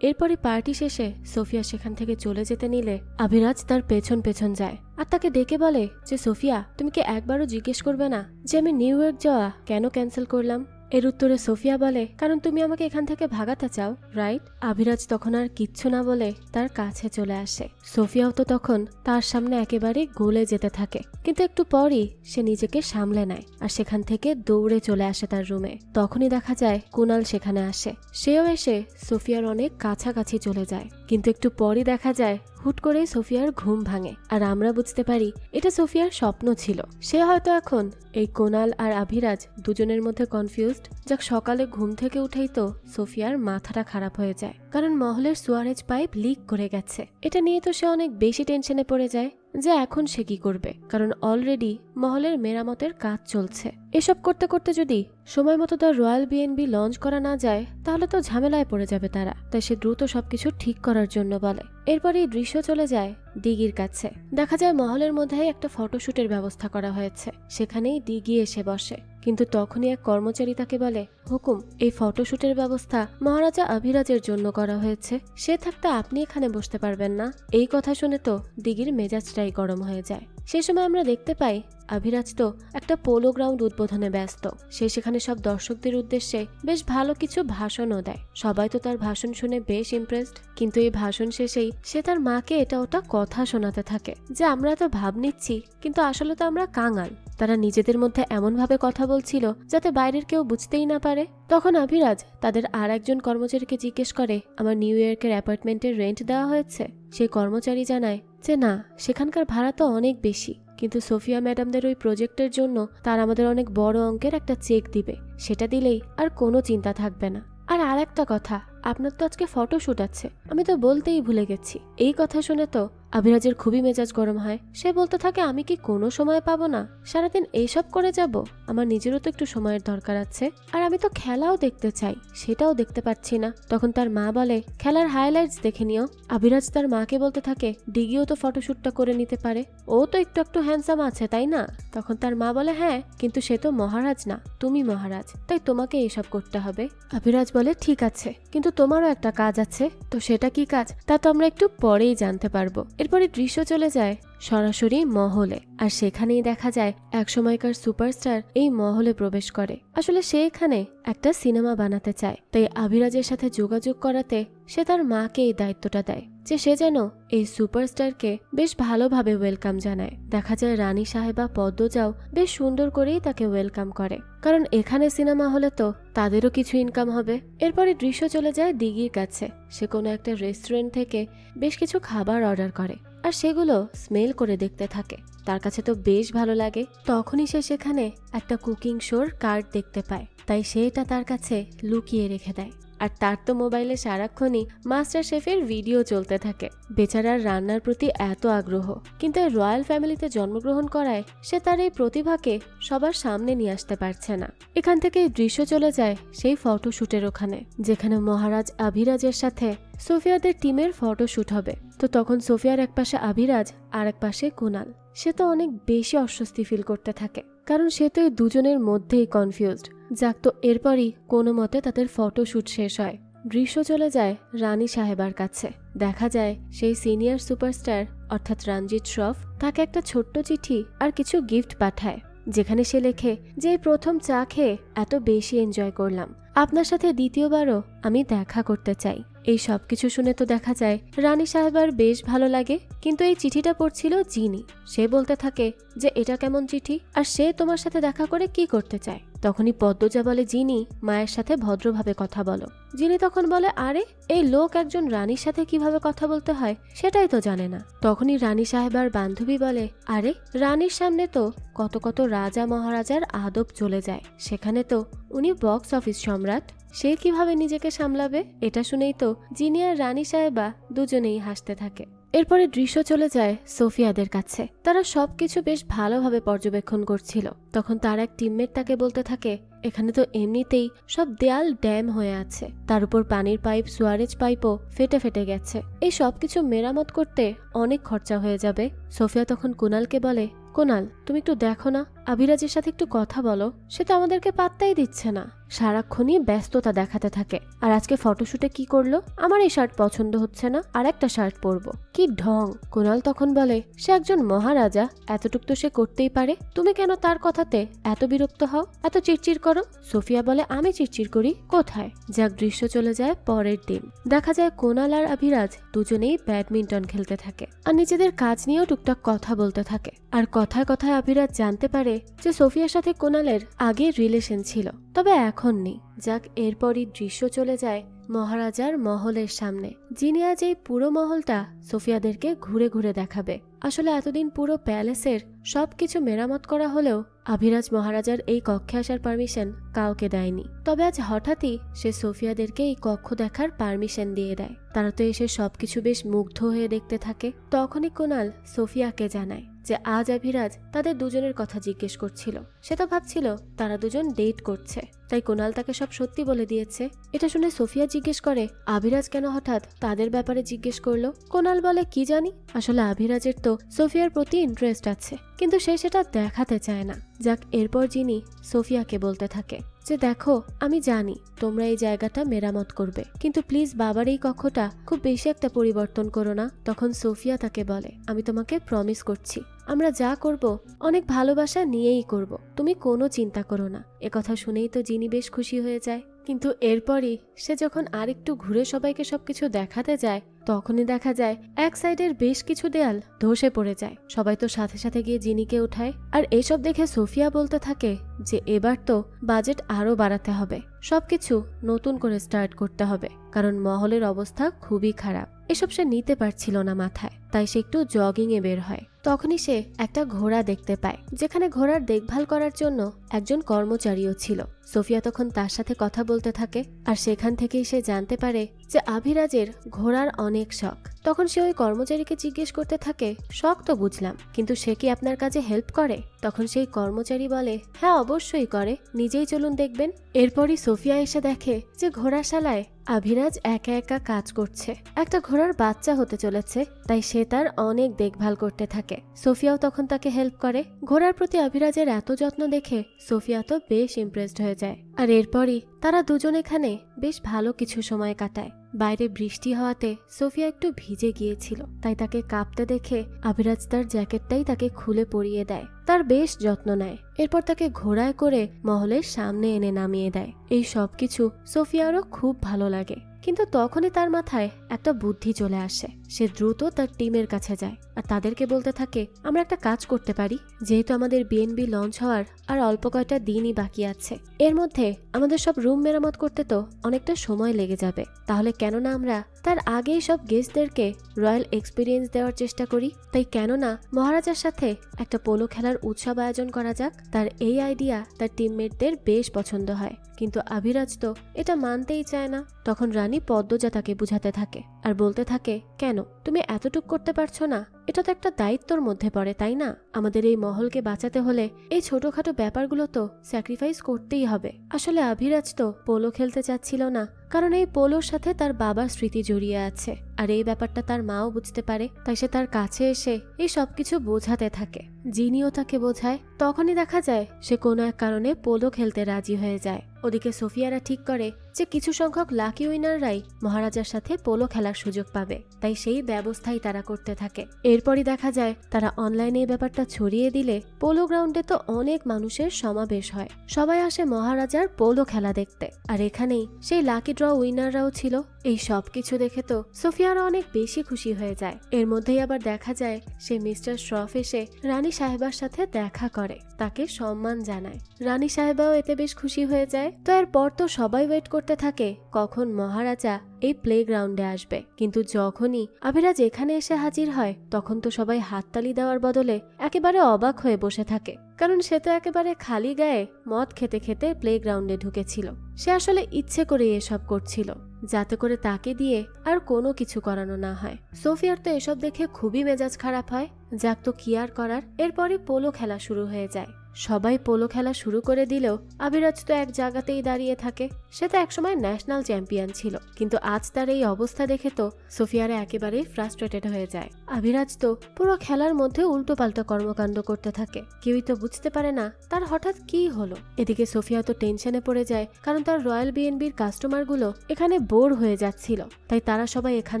এরপরই পার্টি শেষে সোফিয়া সেখান থেকে চলে যেতে নিলে আভিরাজ তার পেছন পেছন যায় আর তাকে ডেকে বলে যে সোফিয়া, তুমি কি একবারও জিজ্ঞেস করবে না যে আমি নিউ ইয়র্ক যাওয়া কেন ক্যান্সেল করলাম? এর উত্তরে সোফিয়া বলে, কারণ তুমি আমাকে এখান থেকে ভাগাতে চাও, রাইট? আভিরাজ তখন আর কিচ্ছু না বলে তার কাছে চলে আসে। সোফিয়াও তো তখন তার সামনে একেবারে গলে যেতে থাকে, কিন্তু একটু পরই সে নিজেকে সামলে নেয় আর সেখান থেকে দৌড়ে চলে আসে তার রুমে। তখনই দেখা যায় কুনাল সেখানে আসে। সেও এসে সোফিয়ার অনেক কাছাকাছি চলে যায়, কিন্তু একটু পরই দেখা যায় হুট করে সোফিয়ার ঘুম ভাঙে। আর আমরা বুঝতে পারি এটা সোফিয়ার স্বপ্ন ছিল। সে হয়তো এখন এই কোনাল আর আভিরাজ দুজনের মধ্যে কনফিউজড। যাক, সকালে ঘুম থেকে উঠেই তো সোফিয়ার মাথাটা খারাপ হয়ে যায়, কারণ মহলের সুয়ারেজ পাইপ লিক করে গেছে। এটা নিয়ে তো সে অনেক বেশি টেনশনে পড়ে যায় যে এখন সে কি করবে, কারণ অলরেডি মহলের মেরামতের কাজ চলছে। এসব করতে করতে যদি সময় মতো তার রয়্যাল বিএনবি লঞ্চ করা না যায় তাহলে তো ঝামেলায় পড়ে যাবে তারা। তাই সে দ্রুত সবকিছু ঠিক করার জন্য বলে। এরপর এই দৃশ্য চলে যায় ডিগির কাছে। দেখা যায় মহলের মধ্যে একটা ফটোশুটের ব্যবস্থা করা হয়েছে, সেখানেই ডিগি এসে বসে। কিন্তু তখনই এক কর্মচারী তাকে বলে, হুকুম, এই ফটোশুটের ব্যবস্থা মহারাজা আভিরাজের জন্য করা হয়েছে, সে থাকতে আপনি এখানে বসতে পারবেন না। এই কথা শুনে তো ডিগির মেজাজটাই গরম হয়ে যায়। সেই সময় আমরা দেখতে পাই আভিরাজ তো একটা পোলো গ্রাউন্ড উদ্বোধনে ব্যস্ত। সে সেখানে সব দর্শকদের উদ্দেশ্যে বেশ ভালো কিছু ভাষণও দেয়। সবাই তো তার ভাষণ শুনে বেশ ইমপ্রেসড। কিন্তু এই ভাষণ শেষেই সে তার মাকে এটা ওটা কথা শোনাতে থাকে যে আমরা তো ভাব নিচ্ছি, কিন্তু আসলে তো আমরা কাঙাল। তারা নিজেদের মধ্যে এমন ভাবে কথা বলছিল যাতে বাইরের কেউ বুঝতেই না পারে। তখন আভিরাজ তাদের আর একজন কর্মচারীকে জিজ্ঞেস করে, আমার নিউ ইয়র্কের অ্যাপার্টমেন্টের রেন্ট দেওয়া হয়েছে? সেই কর্মচারী জানায় যে না, সেখানকার ভাড়া তো অনেক বেশি, কিন্তু সোফিয়া ম্যাডামদের ওই প্রজেক্টের জন্য তার আমাদের অনেক বড় অঙ্কের একটা চেক দিবে, সেটা দিলেই আর কোনো চিন্তা থাকবে না। আর এক একটা কথা, আপনার তো আজকে ফটোশুট আছে, আমি তো বলতেই ভুলে গেছি। এই কথা শুনে তো আবিরাজের খুবই মেজাজ গরম হয়। সে বলতে থাকে, আমি কি কোনো সময় পাবো না? সারাদিন এইসব করে যাব? আমার নিজেরও তো একটু সময়ের দরকার আছে, আর আমি তো খেলাও দেখতে চাই, সেটাও দেখতে পাচ্ছি না। তখন তার মা বলে, খেলার হাইলাইটস দেখে নিও। আবিরাজ তার মাকে বলতে থাকে, ডিগিও তো ফটোশুটটা করে নিতে পারে, ও তো একটু একটু হ্যান্ডসাম আছে, তাই না? তখন তার মা বলে, হ্যাঁ, কিন্তু সে তো মহারাজ না, তুমি মহারাজ, তাই তোমাকে এইসব করতে হবে। আবিরাজ বলে, ঠিক আছে, কিন্তু তোমারও একটা কাজ আছে। তো সেটা কি কাজ, তা তো আমরা একটু পরেই জানতে পারবো। এরপরে দৃশ্য চলে যায় সরাসরি মহলে, আর সেখানেই দেখা যায় একসময়কার সুপারস্টার এই মহলে প্রবেশ করে। আসলে সে এখানে একটা সিনেমা বানাতে চায়, তাই আবিরাজের সাথে যোগাযোগ করাতে সে তার মাকে এই দায়িত্বটা দেয় যে সে যেন এই সুপারস্টারকে বেশ ভালোভাবে ওয়েলকাম জানায়। দেখা যায় রানী সাহেবা পদ্মজাও বেশ সুন্দর করেই তাকে ওয়েলকাম করে, কারণ এখানে সিনেমা হলে তো তাদেরও কিছু ইনকাম হবে। এরপরে দৃশ্য চলে যায় দিঘির কাছে। সে কোনো একটা রেস্টুরেন্ট থেকে বেশ কিছু খাবার অর্ডার করে, আর সেগুলো স্মেল করে দেখতে থাকে। তার কাছে তো বেশ ভালো লাগে। তখনই সে সেখানে একটা কুকিং শোর কার্ড দেখতে পায়, তাই সে এটা তার কাছে লুকিয়ে রেখে দেয়। আর তার তো মোবাইলে সারাক্ষণই মাস্টার শেফের ভিডিও চলতে থাকে। বেচারার রান্নার প্রতি এত আগ্রহ, কিন্তু এই রয়্যাল ফ্যামিলিতে জন্মগ্রহণ করায় সে তার এই প্রতিভাকে সবার সামনে নিয়ে আসতে পারছে না। এখান থেকে দৃশ্য চলে যায় সেই ফটোশুটের ওখানে, যেখানে মহারাজ আভিরাজের সাথে সোফিয়াদের টিমের ফটোশুট হবে। তো তখন সোফিয়ার এক পাশে আভিরাজ আর এক পাশে কুনাল। সে তো অনেক বেশি অস্বস্তি ফিল করতে থাকে, কারণ সে তো এই দুজনের মধ্যেই কনফিউজড। যাক, তো এরপরই কোনো মতে তাদের ফটোশুট শেষ হয়। দৃশ্য চলে যায় রানী সাহেবার কাছে। দেখা যায় সেই সিনিয়র সুপারস্টার অর্থাৎ রঞ্জিত শ্রফ তাকে একটা ছোট্ট চিঠি আর কিছু গিফট পাঠায়, যেখানে সে লেখে যে প্রথম চা খেয়ে এত বেশি এনজয় করলাম, আপনার সাথে দ্বিতীয়বারও আমি দেখা করতে চাই। এই সব কিছু শুনে তো দেখা যায় রানী সাহেবার বেশ ভালো লাগে, কিন্তু এই চিঠিটা পড়ছিল জিনি। সে বলতে থাকে যে এটা কেমন চিঠি, আর সে তোমার সাথে দেখা করে কি করতে চায়? তখনই পদ্মজা বলে, জিনি, মায়ের সাথে ভদ্রভাবে কথা বলো। জিনি তখন বলে, আরে এই লোক একজন রানীর সাথে কিভাবে কথা বলতে হয় সেটাই তো জানে না। তখনই রানী সাহেবার বান্ধবী বলে, আরে রানীর সামনে তো কত কত রাজা মহারাজার আদব চলে যায়, সেখানে তো উনি বক্স অফিস সম্রাট, সে কিভাবে নিজেকে সামলাবে? এটা শুনেই তো জিনি আর রানী সাহেবা দুজনেই হাসতে থাকে। এরপরে দৃশ্য চলে যায় সোফিয়াদের কাছে। তারা সবকিছু বেশ ভালোভাবে পর্যবেক্ষণ করছিল। তখন তার এক টিমমেট তাকে বলতে থাকে, এখানে তো এমনিতেই সব দেয়াল ড্যাম হয়ে আছে, তার উপর পানির পাইপ, সুয়ারেজ পাইপও ফেটে ফেটে গেছে। এই সবকিছু মেরামত করতে অনেক খরচা হয়ে যাবে। সোফিয়া তখন কুনালকে বলে, কুনাল, তুমি একটু দেখো না, আভিরাজের সাথে একটু কথা বলো। সে তো আমাদেরকে পাত্তাই দিচ্ছে না, সারাক্ষণই ব্যস্ততা দেখাতে থাকে। আর আজকে ফটোশুটে কি করলো? আমার এই শার্ট পছন্দ হচ্ছে না, আর একটা শার্ট পরবো। কি ঢং! কুনাল তখন বলে, সে একজন মহারাজা, এতটুক তো সে করতেই পারে, তুমি কেন তার কথাতে এত বিরক্ত হও, এত চিড়চিড় করো? সোফিয়া বলে, আমি চিড়চিড় করি কোথায়? যাক, দৃশ্য চলে যায় পরের দিন। দেখা যায় কুনাল আর আভিরাজ দুজনেই ব্যাডমিন্টন খেলতে থাকে, আর নিজেদের কাজ নিয়েও টুকটাক কথা বলতে থাকে। আর কথায় কথায় আভিরাজ জানতে পারে যে সোফিয়ার সাথে কুনালের আগে রিলেশন ছিল, তবে এখন নেই। যাক, এরপরই দৃশ্য চলে যায় মহারাজার মহলের সামনে। যিনি আজ এই পুরো মহলটা সোফিয়াদেরকে ঘুরে ঘুরে দেখাবে। আসলে এতদিন পুরো প্যালেসের সবকিছু মেরামত করা হলেও আভিরাজ মহারাজার এই কক্ষে আসার পারমিশন কাউকে দেয়নি। তবে আজ হঠাৎই সে সোফিয়াদেরকে এই কক্ষ দেখার পারমিশন দিয়ে দেয়। তারা তো এসে সবকিছু বেশ মুগ্ধ হয়ে দেখতে থাকে। তখনই কুনাল সোফিয়াকে জানায় যে আজ আভিরাজ তাদের দুজনের কথা জিজ্ঞেস করছিল। সে তো ভাবছিল তারা দুজন ডেট করছে, তাই কুনাল তাকে সব সত্যি বলে দিয়েছে। এটা শুনে সোফিয়া জিজ্ঞেস করে, আভিরাজ কেন হঠাৎ তাদের ব্যাপারে জিজ্ঞেস করলো? কুনাল বলে, কি জানি, আসলে আভিরাজের তো সোফিয়ার প্রতি ইন্টারেস্ট আছে, কিন্তু সে সেটা দেখাতে চায় না। যাক, এরপর যিনি সোফিয়াকে বলতে থাকে যে দেখো, আমি জানি তোমরা এই জায়গাটা মেরামত করবে, কিন্তু প্লিজ বাবার এই কক্ষটা খুব বেশি একটা পরিবর্তন করো না। তখন সোফিয়া তাকে বলে, আমি তোমাকে প্রমিস করছি, আমরা যা করব অনেক ভালোবাসা নিয়েই করব, তুমি কোনো চিন্তা করো না। একথা শুনেই তো জিনি বেশ খুশি হয়ে যায়। কিন্তু এরপরই সে যখন আরেকটু ঘুরে সবাইকে সবকিছু দেখাতে যায়, তখনই দেখা যায় এক সাইডের বেশ কিছু দেয়াল ধসে পড়ে যায়। সবাই তো সাথে সাথে গিয়ে জিনিকে উঠায়। আর এসব দেখে সোফিয়া বলতে থাকে যে এবার তো বাজেট আরো বাড়াতে হবে, সবকিছু নতুন করে স্টার্ট করতে হবে, কারণ মহলের অবস্থা খুবই খারাপ। এসব সে নিতে পারছিল না মাথায়, তাই সে একটু জগিং এ বের হয়। তখনই সে একটা ঘোড়া দেখতে পায়, যেখানে ঘোড়ার দেখভাল করার জন্য একজন কর্মচারীও ছিল। সোফিয়া তখন তার সাথে কথা বলতে থাকে, আর সেখান থেকেই সে জানতে পারে যে আভিরাজের ঘোড়ার অনেক শখ। তখন সে ওই কর্মচারীকে জিজ্ঞেস করতে থাকে, শখ তো বুঝলাম, কিন্তু সে কি আপনার কাজে হেল্প করে? তখন সেই কর্মচারী বলে, হ্যাঁ অবশ্যই করে, নিজেই চলুন দেখবেন। এরপরই সোফিয়া এসে দেখে যে ঘোড়াশালায় আভিরাজ একা একা কাজ করছে। একটা ঘোড়ার বাচ্চা হতে চলেছে, তাই সে তার অনেক দেখভাল করতে থাকে। সোফিয়াও তখন তাকে হেল্প করে। ঘোড়ার প্রতি আভিরাজের এত যত্ন দেখে সোফিয়া তো বেশ ইমপ্রেসড হয়ে যায়। আর এরপরই তারা দুজন এখানে বেশ ভালো কিছু সময় কাটায়। বাইরে বৃষ্টি হওয়াতে সোফিয়া একটু ভিজে গিয়েছিল, তাই তাকে কাঁপতে দেখে আভিরাজ তার জ্যাকেটটাই তাকে খুলে পরিয়ে দেয়, তার বেশ যত্ন নেয়। এরপর তাকে ঘোড়ায় করে মহলের সামনে এনে নামিয়ে দেয়। এই সবকিছু সোফিয়ারও খুব ভালো লাগে। কিন্তু তখনই তার মাথায় একটা বুদ্ধি চলে আসে। সে দ্রুত তার টিমের কাছে যায় আর তাদেরকে বলতে থাকে, আমরা একটা কাজ করতে পারি। যেহেতু আমাদের বিএনবি লঞ্চ হওয়ার আর অল্প কয়টা দিনই বাকি আছে, এর মধ্যে আমাদের সব রুম মেরামত করতে তো অনেকটা সময় লেগে যাবে। তাহলে কেন না আমরা তার আগেই সব গেস্টদেরকে রয়্যাল এক্সপিরিয়েন্স দেওয়ার চেষ্টা করি। তাই কেন না মহারাজার সাথে একটা পোলো খেলার উৎসব আয়োজন করা যাক। তার এই আইডিয়া তার টিমমেটদের বেশ পছন্দ হয়, কিন্তু আভিরাজ তো এটা মানতেই চায় না। তখন রানী পদ্মজা তাকে বুঝাতে থাকে আর বলতে থাকে, কেন তুমি এতটুক করতে পারছো না? এটা তো একটা দায়িত্বর মধ্যে পড়ে, তাই না? আমাদের এই মহলকে বাঁচাতে হলে এই ছোটখাটো ব্যাপারগুলো তো স্যাক্রিফাইস করতেই হবে। আসলে আভিরাজ তো পোলো খেলতে চাচ্ছিল না, কারণ এই পোলোর সাথে তার বাবার স্মৃতি জড়িয়ে আছে, আর এই ব্যাপারটা তার মাও বুঝতে পারে। তাই সে তার কাছে এসে এই সবকিছু বোঝাতে থাকে। জিনিও তাকে বোঝায়। তখনই দেখা যায় সে কোনো এক কারণে পোলো খেলতে রাজি হয়ে যায়। ওদিকে সোফিয়ারা ঠিক করে যে কিছু সংখ্যক লাকি উইনাররাই মহারাজার সাথে পোলো খেলার সুযোগ পাবে, তাই সেই ব্যবস্থাই তারা করতে থাকে। এরপরই দেখা যায় তারা অনলাইনে এই ব্যাপারটা ছড়িয়ে দিলে পোলো গ্রাউন্ডে তো অনেক মানুষের সমাবেশ হয়। সবাই আসে মহারাজার পোলো খেলা দেখতে, আর এখানেই সেই লাকি ড্র উইনাররাও ছিল। এই সব কিছু দেখে তো সোফিয়ারা অনেক বেশি খুশি হয়ে যায়। এর মধ্যেই আবার দেখা যায় সে মিস্টার শ্রফ এসে রানী সাহেবার সাথে দেখা করে, তাকে সম্মান জানায়। রানী সাহেবাও এতে বেশ খুশি হয়ে যায়। তো এরপর তো সবাই ওয়েট করতে থাকে কখন মহারাজা এই প্লেগ্রাউন্ডে আসবে। কিন্তু যখনই আভিরাজ এখানে এসে হাজির হয়, তখন তো সবাই হাততালি দেওয়ার বদলে একেবারে অবাক হয়ে বসে থাকে, কারণ সে তো একেবারে খালি গায়ে মদ খেতে খেতে প্লেগ্রাউন্ডে ঢুকেছিল। সে আসলে ইচ্ছে করে এসব করছিল, যাতে করে তাকে দিয়ে আর কোনো কিছু করানো না হয়। সোফিয়ার তো এসব দেখে খুবই মেজাজ খারাপ হয়। যাক, তো কি আর করার। এরপরই পোলো খেলা শুরু হয়ে যায়। সবাই পোলো খেলা শুরু করে দিলেও আভিরাজ তো এক জায়গাতেই দাঁড়িয়ে থাকে। সে তো একসময় ন্যাশনাল চ্যাম্পিয়ন ছিল, কিন্তু আজ তার এই অবস্থা দেখে তো সোফিয়ারা একেবারেই ফ্রাস্ট্রেটেড হয়ে যায়। আভিরাজ তো পুরো খেলার মধ্যে উল্টোপাল্টা কর্মকাণ্ড করতে থাকে, কেউই তো বুঝতে পারে না তার হঠাৎ কি হলো। এদিকে সোফিয়া তো টেনশনে পড়ে যায়, কারণ তার রয়্যাল বিএনবির কাস্টমারগুলো এখানে বোর হয়ে যাচ্ছিল, তাই তারা সবাই এখান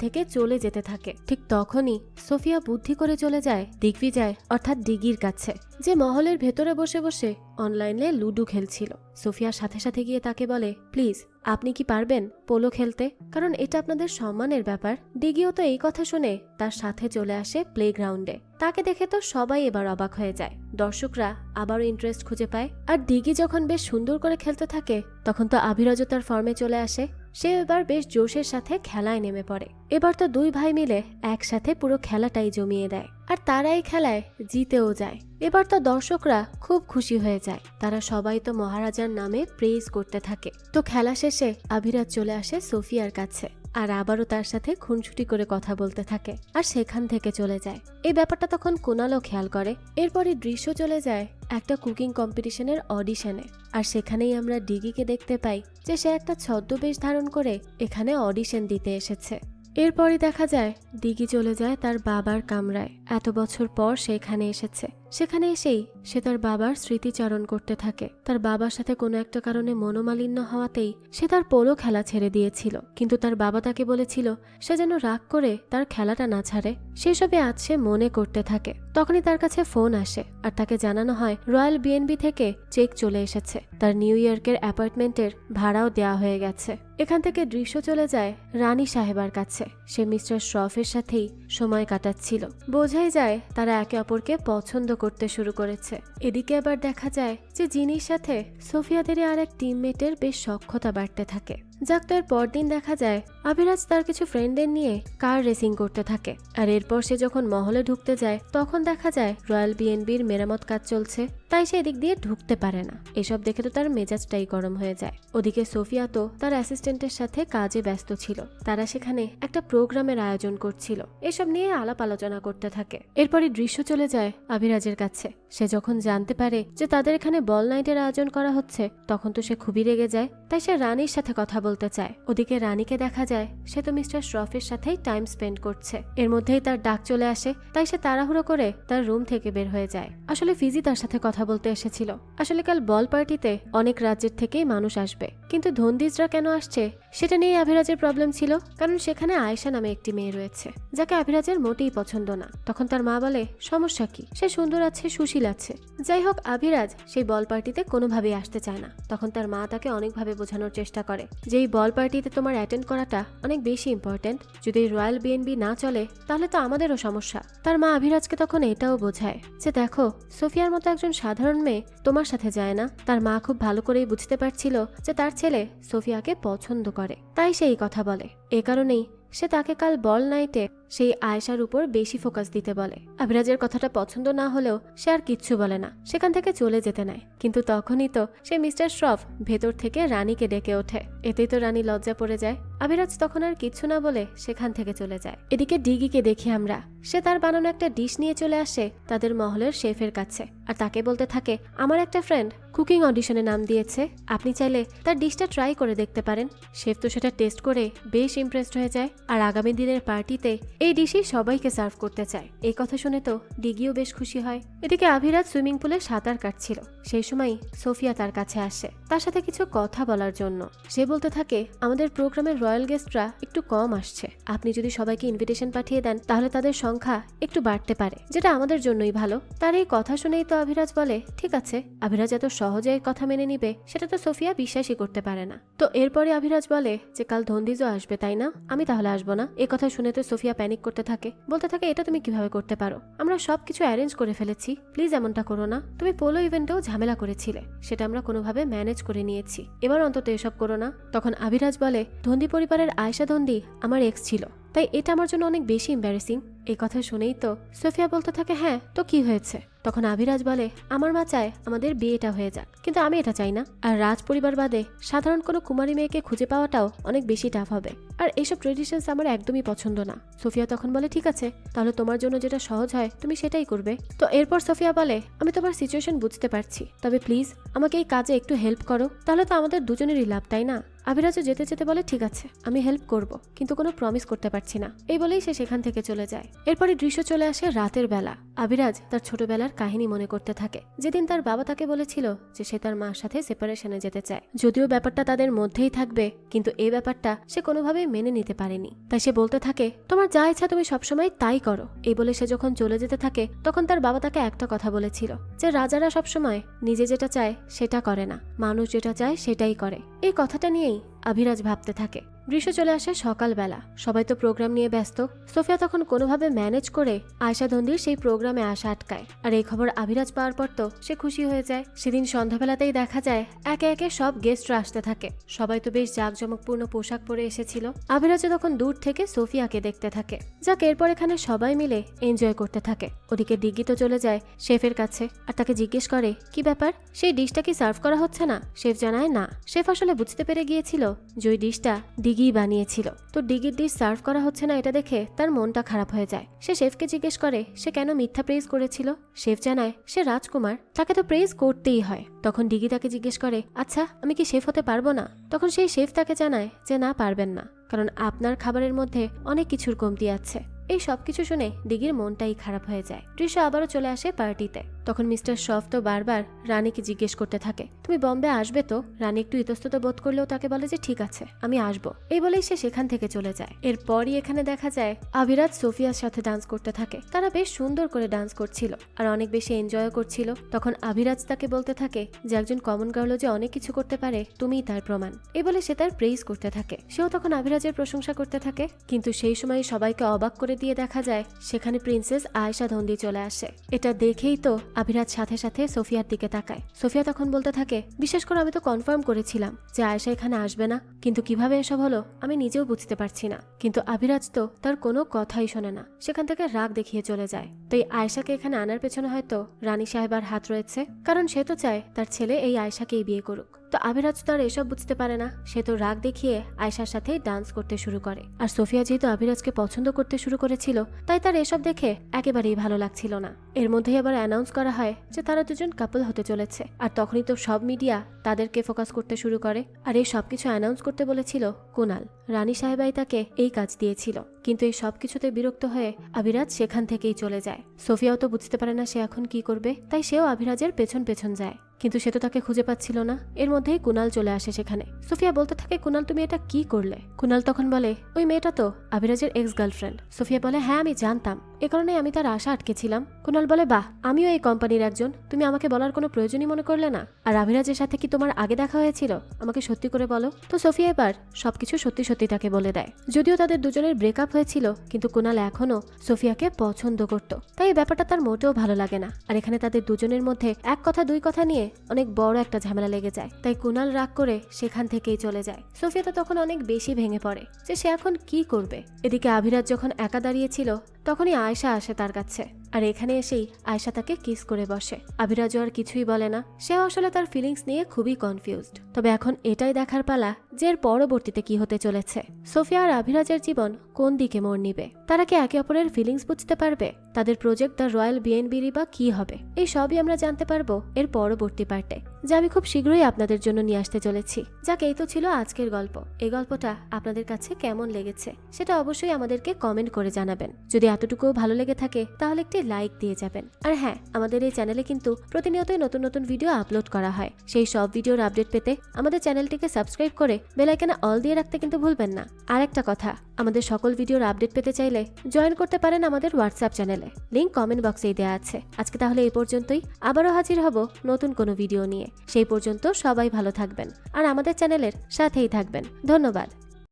থেকে চলে যেতে থাকে। ঠিক তখনই সোফিয়া বুদ্ধি করে চলে যায় দিগ্বিজয় অর্থাৎ দিঘির কাছে, যে মহলের ভেতরে বসে বসে অনলাইনে লুডো খেলছিল। সোফিয়ার সাথে সাথে গিয়ে তাকে বলে, প্লিজ আপনি কি পারবেন পোলো খেলতে? কারণ এটা আপনাদের সম্মানের ব্যাপার। ডিগিও তো এই কথা শুনে তার সাথে চলে আসে প্লেগ্রাউন্ডে। তাকে দেখে তো সবাই এবার অবাক হয়ে যায়। দর্শকরা আবারও ইন্টারেস্ট খুঁজে পায়। আর ডিগি যখন বেশ সুন্দর করে খেলতে থাকে, তখন তো আভিরাজও তার ফর্মে চলে আসে। সে এবার বেশ জোশের সাথে খেলায় নেমে পড়ে। এবার তো দুই ভাই মিলে একসাথে পুরো খেলাটাই জমিয়ে দেয়, আর তারা এই খেলায় জিতেও যায়। এবার তো দর্শকরা খুব খুশি হয়ে যায়। তারা সবাই তো মহারাজার নামে প্রেজ করতে থাকে। তো খেলা শেষে আভিরাজ চলে আসে সোফিয়ার কাছে, আর আবারও তার সাথে খুনসুটি করে কথা বলতে থাকে, আর সেখান থেকে চলে যায়। এই ব্যাপারটা তখন কুনালও খেয়াল করে। এরপরই দৃশ্য চলে যায় একটা কুকিং কম্পিটিশনের অডিশনে, আর সেখানেই আমরা ডিগিকে দেখতে পাই যে সে একটা ছদ্মবেশ ধারণ করে এখানে অডিশন দিতে এসেছে। এরপরই দেখা যায় দিঘি চলে যায় তার বাবার কামরায়। এত বছর পর সে এখানে এসেছে। সেখানে এসেই সে তার বাবার স্মৃতিচারণ করতে থাকে। তার বাবার সাথে কোনো একটা কারণে মনোমালিন্য হওয়াতেই সে তার পোলো খেলা ছেড়ে দিয়েছিল, কিন্তু তার বাবা তাকে বলেছিল সে যেন রাগ করে তার খেলাটা না ছাড়ে। সেসবে আজ সে মনে করতে থাকে। তখনই তার কাছে ফোন আসে আর তাকে জানানো হয় রয়্যাল বিএনবি থেকে চেক চলে এসেছে, তার নিউ ইয়র্কের অ্যাপার্টমেন্টের ভাড়াও দেওয়া হয়ে গেছে। এখান থেকে দৃশ্য চলে যায় রানী সাহেবার কাছে। সে মিস্টার শ্রফের সাথেই সময় কাটাচ্ছিল। বোঝাই যায় তারা একে অপরকে পছন্দ করতে শুরু করেছে। এদিকে আবার দেখা যায় যে জিনির সাথে সোফিয়াদেরই আর এক টিমমেটের বেশ সখ্যতা বাড়তে থাকে। যাক, তো এর পরদিন দেখা যায় আভিরাজ তার কিছু ফ্রেন্ডদের নিয়ে কার রেসিং করতে থাকে। আর এরপর সে যখন মহলে ঢুকতে যায় তখন দেখা যায় রয়্যাল বিএনবির মেরামত কাজ চলছে, তাই সে এদিক দিয়ে ঢুকতে পারে না। এসব দেখে তো তার মেজাজটাই গরম হয়ে যায়। ওদিকে সোফিয়া তো তার অ্যাসিস্ট্যান্টের সাথে কাজে ব্যস্ত ছিল। তারা সেখানে একটা প্রোগ্রামের আয়োজন করছিল, এসব নিয়ে আলাপ আলোচনা করতে থাকে। এরপরই দৃশ্য চলে যায় আভিরাজের কাছে। সে যখন জানতে পারে যে তাদের এখানে বল নাইটের আয়োজন করা হচ্ছে তখন তো সে খুবই রেগে যায়, তাই সে রানীর সাথে কথা বলতে চায়। ওদিকে রানীকে দেখা যায় সে তো মিস্টার শ্রফের সাথেই টাইম স্পেন্ড করছে। এর মধ্যেই তার ডাক চলে আসে, তাই সে তাড়াহুড়ো করে তার রুম থেকে বের হয়ে যায়। আসলে ফিজি তার সাথে কথা বলতে এসেছিল। আসলে কাল বল পার্টিতে অনেক রাজ্যের থেকেই মানুষ আসবে, কিন্তু ধনদিজরা কেন আসছে সেটা নিয়ে আভিরাজের প্রবলেম ছিল, কারণ সেখানে আয়েশা নামে একটি মেয়ে রয়েছে যাকে আভিরাজের মোটেই পছন্দ না। তখন তার মা বলে সমস্যা কি, সে সুন্দর আছে, সুশীল আছে। যাই হোক, আভিরাজ সেই বল পার্টিতে কোনোভাবেই আসতে চায় না। তখন তার মা তাকে অনেকভাবে বোঝানোর চেষ্টা করে যে এই বল পার্টিতে তোমার অ্যাটেন্ড করাটা অনেক বেশি ইম্পর্টেন্ট। যদি রয়্যাল বিএনবি না চলে তাহলে তো আমাদেরও সমস্যা। তার মা আভিরাজকে তখন এটাও বোঝায় যে দেখো, সোফিয়ার মতো একজন সাধারণ মেয়ে তোমার সাথে যায় না। তার মা খুব ভালো করেই বুঝতে পারছিল যে তার ছেলে সোফিয়াকে পছন্দ করে, তাই সে এই কথা বলে। এ কারণেই সে তাকে কাল বল নাইটে সেই আয়েশার উপর বেশি ফোকাস দিতে বলে। আভিরাজের কথাটা পছন্দ না হলেও সে আর কিচ্ছু বলে না, সেখান থেকে চলে যেতে নেয়। কিন্তু তখনই তো সে মিস্টার শ্রফ ভেতর থেকে রানীকে ডেকে ওঠে। এতেই তো রানী লজ্জা পড়ে যায়। আভিরাজ তখন আর কিচ্ছু না বলে সেখান থেকে চলে যায়। এদিকে ডিগিকে দেখি আমরা, সে তার বানানো একটা ডিশ নিয়ে চলে আসে তাদের মহলের শেফের কাছে আর তাকে বলতে থাকে আমার একটা ফ্রেন্ড কুকিং অডিশনে নাম দিয়েছে, আপনি চাইলে তার ডিশটা ট্রাই করে দেখতে পারেন। শেফ তো সেটা টেস্ট করে বেশ ইমপ্রেসড হয়ে যায় আর আগামী দিনের পার্টিতে এই ডিশই সবাইকে সার্ভ করতে চায়। এই কথা শুনে তো ডিগিও বেশ খুশি হয়। এদিকে আভিরাজ সুইমিং পুলে সাঁতার কাটছিল, সেই সময় সোফিয়া তার কাছে আসে তার সাথে কিছু কথা বলার জন্য। সে বলতে থাকে আমাদের প্রোগ্রামের রয়্যাল গেস্টরা একটু কম আসছে, আপনি যদি সবাইকে ইনভিটেশন পাঠিয়ে দেন তাহলে তাদের সংখ্যা একটু বাড়তে পারে, যেটা আমাদের জন্যই ভালো। তার এই কথা শুনেই তো আভিরাজ বলে ঠিক আছে। আভিরাজ এত সহজে এই কথা মেনে নিবে সেটা তো সোফিয়া বিশ্বাসই করতে পারে না। তো এরপরে আভিরাজ বলে যে কাল ধনদিজও আসবে তাই না, আমি তাহলে আসবো না। এই কথা শুনে তো সোফিয়া প্যানিক করতে থাকে, বলতে থাকে এটা তুমি কিভাবে করতে পারো, আমরা সবকিছু অ্যারেঞ্জ করে ফেলেছি, প্লিজ এমনটা করো না। তুমি পোলো ইভেন্টেও ঝামেলা করেছিলে, সেটা আমরা কোনোভাবে ম্যানেজ করে নিয়েছি, এবার অন্তত এসব করো না। তখন আভিরাজ বলে ধন্দি পরিবারের আয়েশা ধন্দি আমার এক্স ছিল, তাই এটা আমার জন্য অনেক বেশি এম্বারেসিং। এই কথা শুনেই তো সোফিয়া বলতে থাকে হ্যাঁ তো কি হয়েছে। তখন আভিরাজ বলে আমার মা চায় আমাদের বিয়েটা হয়ে যাক, কিন্তু আমি এটা চাই না। আর রাজ পরিবার বাদে সাধারণ কোনো কুমারী মেয়েকে খুঁজে পাওয়াটাও অনেক বেশি টাফ হবে, আর এইসব ট্রেডিশনস আমার একদমই পছন্দ না। সোফিয়া তখন বলে ঠিক আছে, তাহলে তোমার জন্য যেটা সহজ হয় তুমি সেটাই করবে। তো এরপর সোফিয়া বলে আমি তোমার সিচুয়েশন বুঝতে পারছি, তবে প্লিজ আমাকে এই কাজে একটু হেল্প করো, তাহলে তো আমাদের দুজনেরই লাভ তাই না। আভিরাজও যেতে যেতে বলে ঠিক আছে আমি হেল্প করব, কিন্তু কোনো প্রমিস করতে পারছি না। এই বলেই সে সেখান থেকে চলে যায়। এরপরে দৃশ্য চলে আসে রাতের বেলা। আভিরাজ তার ছোটবেলার কাহিনী মনে করতে থাকে, যেদিন তার বাবা তাকে বলেছিল যে সে তার মার সাথে সেপারেশনে যেতে চায়। যদিও ব্যাপারটা তাদের মধ্যেই থাকবে, কিন্তু এই ব্যাপারটা সে কোনোভাবেই মেনে নিতে পারেনি। তাই সে বলতে থাকে তোমার যা ইচ্ছা তুমি সবসময় তাই করো। এই বলে সে যখন চলে যেতে থাকে তখন তার বাবা তাকে একটা কথা বলেছিল যে রাজারা সবসময় নিজে যেটা চায় সেটা করে না, মানুষ যেটা চায় সেটাই করে। এই কথাটা নিয়েই আভিরাজ ভাবতে থাকে। দৃশ্য চলে আসে সকালবেলা, সবাই তো প্রোগ্রাম নিয়ে ব্যস্ত। সোফিয়া তখন কোনোভাবে ম্যানেজ করে আয়েশা ধন্দির সেই প্রোগ্রামে আসা আটকায়, আর এই খবর আভিরাজ পাওয়ার পর তো সে খুশি হয়ে যায়। সেদিন সন্ধ্যাবেলাতেই দেখা যায় একে একে সব গেস্টরা আসতে থাকে। সবাই তো বেশ জাঁকজমকপূর্ণ পোশাক পরে এসেছিল। আভিরাজও তখন দূর থেকে সোফিয়াকে দেখতে থাকে। যাক, এরপর এখানে সবাই মিলে এনজয় করতে থাকে। ওদিকে ডিগি তো চলে যায় শেফের কাছে আর তাকে জিজ্ঞেস করে কি ব্যাপার, সেই ডিশটা কি সার্ভ করা হচ্ছে না। শেফ জানায় না, শেফ আসলে বুঝতে পেরে গিয়েছিল যে ওই ডিশটা ডিগি বানিয়েছিল, তো ডিগির ডিশ সার্ভ করা হচ্ছে না এটা দেখে তার মনটা খারাপ হয়ে যায়। সে শেফকে জিজ্ঞেস করে সে কেন মিথ্যা প্রেজ করেছিল। শেফ জানায় সে রাজকুমার, তাকে তো প্রেজ করতেই হয়। তখন ডিগি তাকে জিজ্ঞেস করে আচ্ছা আমি কি শেফ হতে পারবো না। তখন সেই শেফ তাকে জানায় যে না, পারবেন না, কারণ আপনার খাবারের মধ্যে অনেক কিছুর কমতি আছে। এই সবকিছু শুনে ডিগির মনটাই খারাপ হয়ে যায়। দৃশ্য আবারও চলে আসে পার্টিতে। তখন মিস্টার শফ তো বারবার রানীকে জিজ্ঞেস করতে থাকে, তুমি বম্বে আসবে তো? রানী একটু ইতস্তত বোধ করলেও তাকে বলে যে ঠিক আছে, আমি আসবো। এই বলেই সে সেখান থেকে চলে যায়। এরপরই এখানে দেখা যায় আভিরাজ সোফিয়ার সাথে ডান্স করতে থাকে। তারা বেশ সুন্দর করে ডান্স করছিল আর অনেক বেশি এনজয় করছিল। তখন আভিরাজ তাকে বলতে থাকে যে একজন কমন গার্লও যে অনেক কিছু করতে পারে, তুমিই তার প্রমাণ। এই বলে সে তার প্রেইজ করতে থাকে। সেও তখন আভিরাজের প্রশংসা করতে থাকে। কিন্তু সেই সময় সবাইকে অবাক করে দিয়ে দেখা যায় সেখানে প্রিন্সেস আয়েশা ধন্দি চলে আসে। এটা দেখেই তো আভিরাজ সাথে সাথে সোফিয়ার দিকে তাকায়। সোফিয়া তখন বলতে থাকে, বিশেষ করে আমি তো কনফার্ম করেছিলাম যে আয়েশা এখানে আসবে না, কিন্তু কিভাবে এসব হলো আমি নিজেও বুঝতে পারছি না। কিন্তু আভিরাজ তো তার কোনো কথাই শোনে না, সেখান থেকে রাগ দেখিয়ে চলে যায়। তো এই আয়েশাকে এখানে আনার পেছনে হয়তো রানী সাহেবার হাত রয়েছে, কারণ সে তো চায় তার ছেলে এই আয়েশাকেই বিয়ে করুক। তো আভিরাজ তো আর এসব বুঝতে পারে না, সে তো রাগ দেখিয়ে আয়েশার সাথে ডান্স করতে শুরু করে। আর সোফিয়া যেহেতু আভিরাজকে পছন্দ করতে শুরু করেছিল, তাই তার এসব দেখে একেবারেই ভালো লাগছিল না। এর মধ্যেই আবার অ্যানাউন্স করা হয় যে তারা দুজন কাপল হতে চলেছে। আর তখনই তো সব মিডিয়া তাদেরকে ফোকাস করতে শুরু করে। আর এই সবকিছু অ্যানাউন্স করতে বলেছিল কুনাল। রানী সাহেবাই তাকে এই কাজ দিয়েছিল। কিন্তু এই সবকিছুতে বিরক্ত হয়ে আভিরাজ সেখান থেকেই চলে যায়। সোফিয়াও তো বুঝতে পারে না সে এখন কি করবে, তাই সেও আভিরাজের পেছন পেছন যায়। কিন্তু সে তো তাকে খুঁজে পাচ্ছিল না। এর মধ্যেই কুনাল চলে আসে সেখানে। সোফিয়া বলতে থাকে, কুনাল তুমি এটা কি করলে? কুনাল তখন বলে, ওই মেয়েটা তো আভিরাজের এক্স গার্লফ্রেন্ড। সোফিয়া বলে, হ্যাঁ আমি জানতাম, এ কারণে আমি তার আশা আটকেছিলাম। কুনাল বলে, বাহ, আমিও এই কোম্পানির একজন, তুমি আমাকে বলার কোনো প্রয়োজনই মনে করলে না। আর আভিরাজের সাথে কি তোমার আগে দেখা হয়েছিল? আমাকে সত্যি করে বলো। তো সোফিয়া এবার সবকিছু সত্যি সত্যি তাকে বলে দেয়। যদিও তাদের দুজনের ব্রেকআপ হয়েছিল, কিন্তু কুনাল এখনো সোফিয়াকে পছন্দ করত। তাই এই ব্যাপারটা তার মোটেও ভালো লাগে না। আর এখানে তাদের দুজনের মধ্যে এক কথা দুই কথা নিয়ে অনেক বড় একটা ঝামেলা লেগে যায়। তাই কুনাল রাগ করে সেখান থেকেই চলে যায়। সোফিয়া তো তখন অনেক বেশি ভেঙে পড়ে যে সে এখন কি করবে। এদিকে আভিরাজ যখন একা দাঁড়িয়েছিল তখনই আয়েশা আসে তার কাছে। আর এখানে এসেই আয়েশা তাকে কিস করে বসে। আভিরাজও আর কিছুই বলে না, সে আসলে তার ফিলিংস নিয়ে খুবই কনফিউজড। তবে এখন এটাই দেখার পালা যে এর পরবর্তীতে কি হতে চলেছে। সোফিয়া আর আভিরাজের জীবন কোন দিকে মোড় নিবে? তারা কি একে অপরের ফিলিংস বুঝতে পারবে? তাদের প্রজেক্ট দ্য রয়্যাল বিএনবিরই বা কি হবে? এই সবই আমরা জানতে পারবো এর পরবর্তী পার্টে, যা আমি খুব শীঘ্রই আপনাদের জন্য নিয়ে আসতে চলেছি। যাক, এই তো ছিল আজকের গল্প। এই গল্পটা আপনাদের কাছে কেমন লেগেছে সেটা অবশ্যই আমাদেরকে কমেন্ট করে জানাবেন। যদি এতটুকুও ভালো লেগে থাকে তাহলে একটি লাইক দিয়ে যাবেন। আর হ্যাঁ, আমাদের এই চ্যানেলে কিন্তু প্রতিনিয়তই নতুন নতুন ভিডিও আপলোড করা হয়। সেই সব ভিডিওর আপডেট পেতে আমাদের চ্যানেলটিকে সাবস্ক্রাইব করে বেল আইকনে অল দিয়ে রাখতে কিন্তু ভুলবেন না। আর একটা কথা, আমাদের সকল ভিডিওর আপডেট পেতে চাইলে জয়েন করতে পারেন আমাদের হোয়াটসঅ্যাপ চ্যানেলে, লিংক কমেন্ট বক্সেই দেওয়া আছে। আজকে তাহলে এই পর্যন্তই, আবারও হাজির হব নতুন কোনো ভিডিও নিয়ে। সেই পর্যন্ত সবাই ভালো থাকবেন আর আমাদের চ্যানেলের সাথেই থাকবেন। ধন্যবাদ।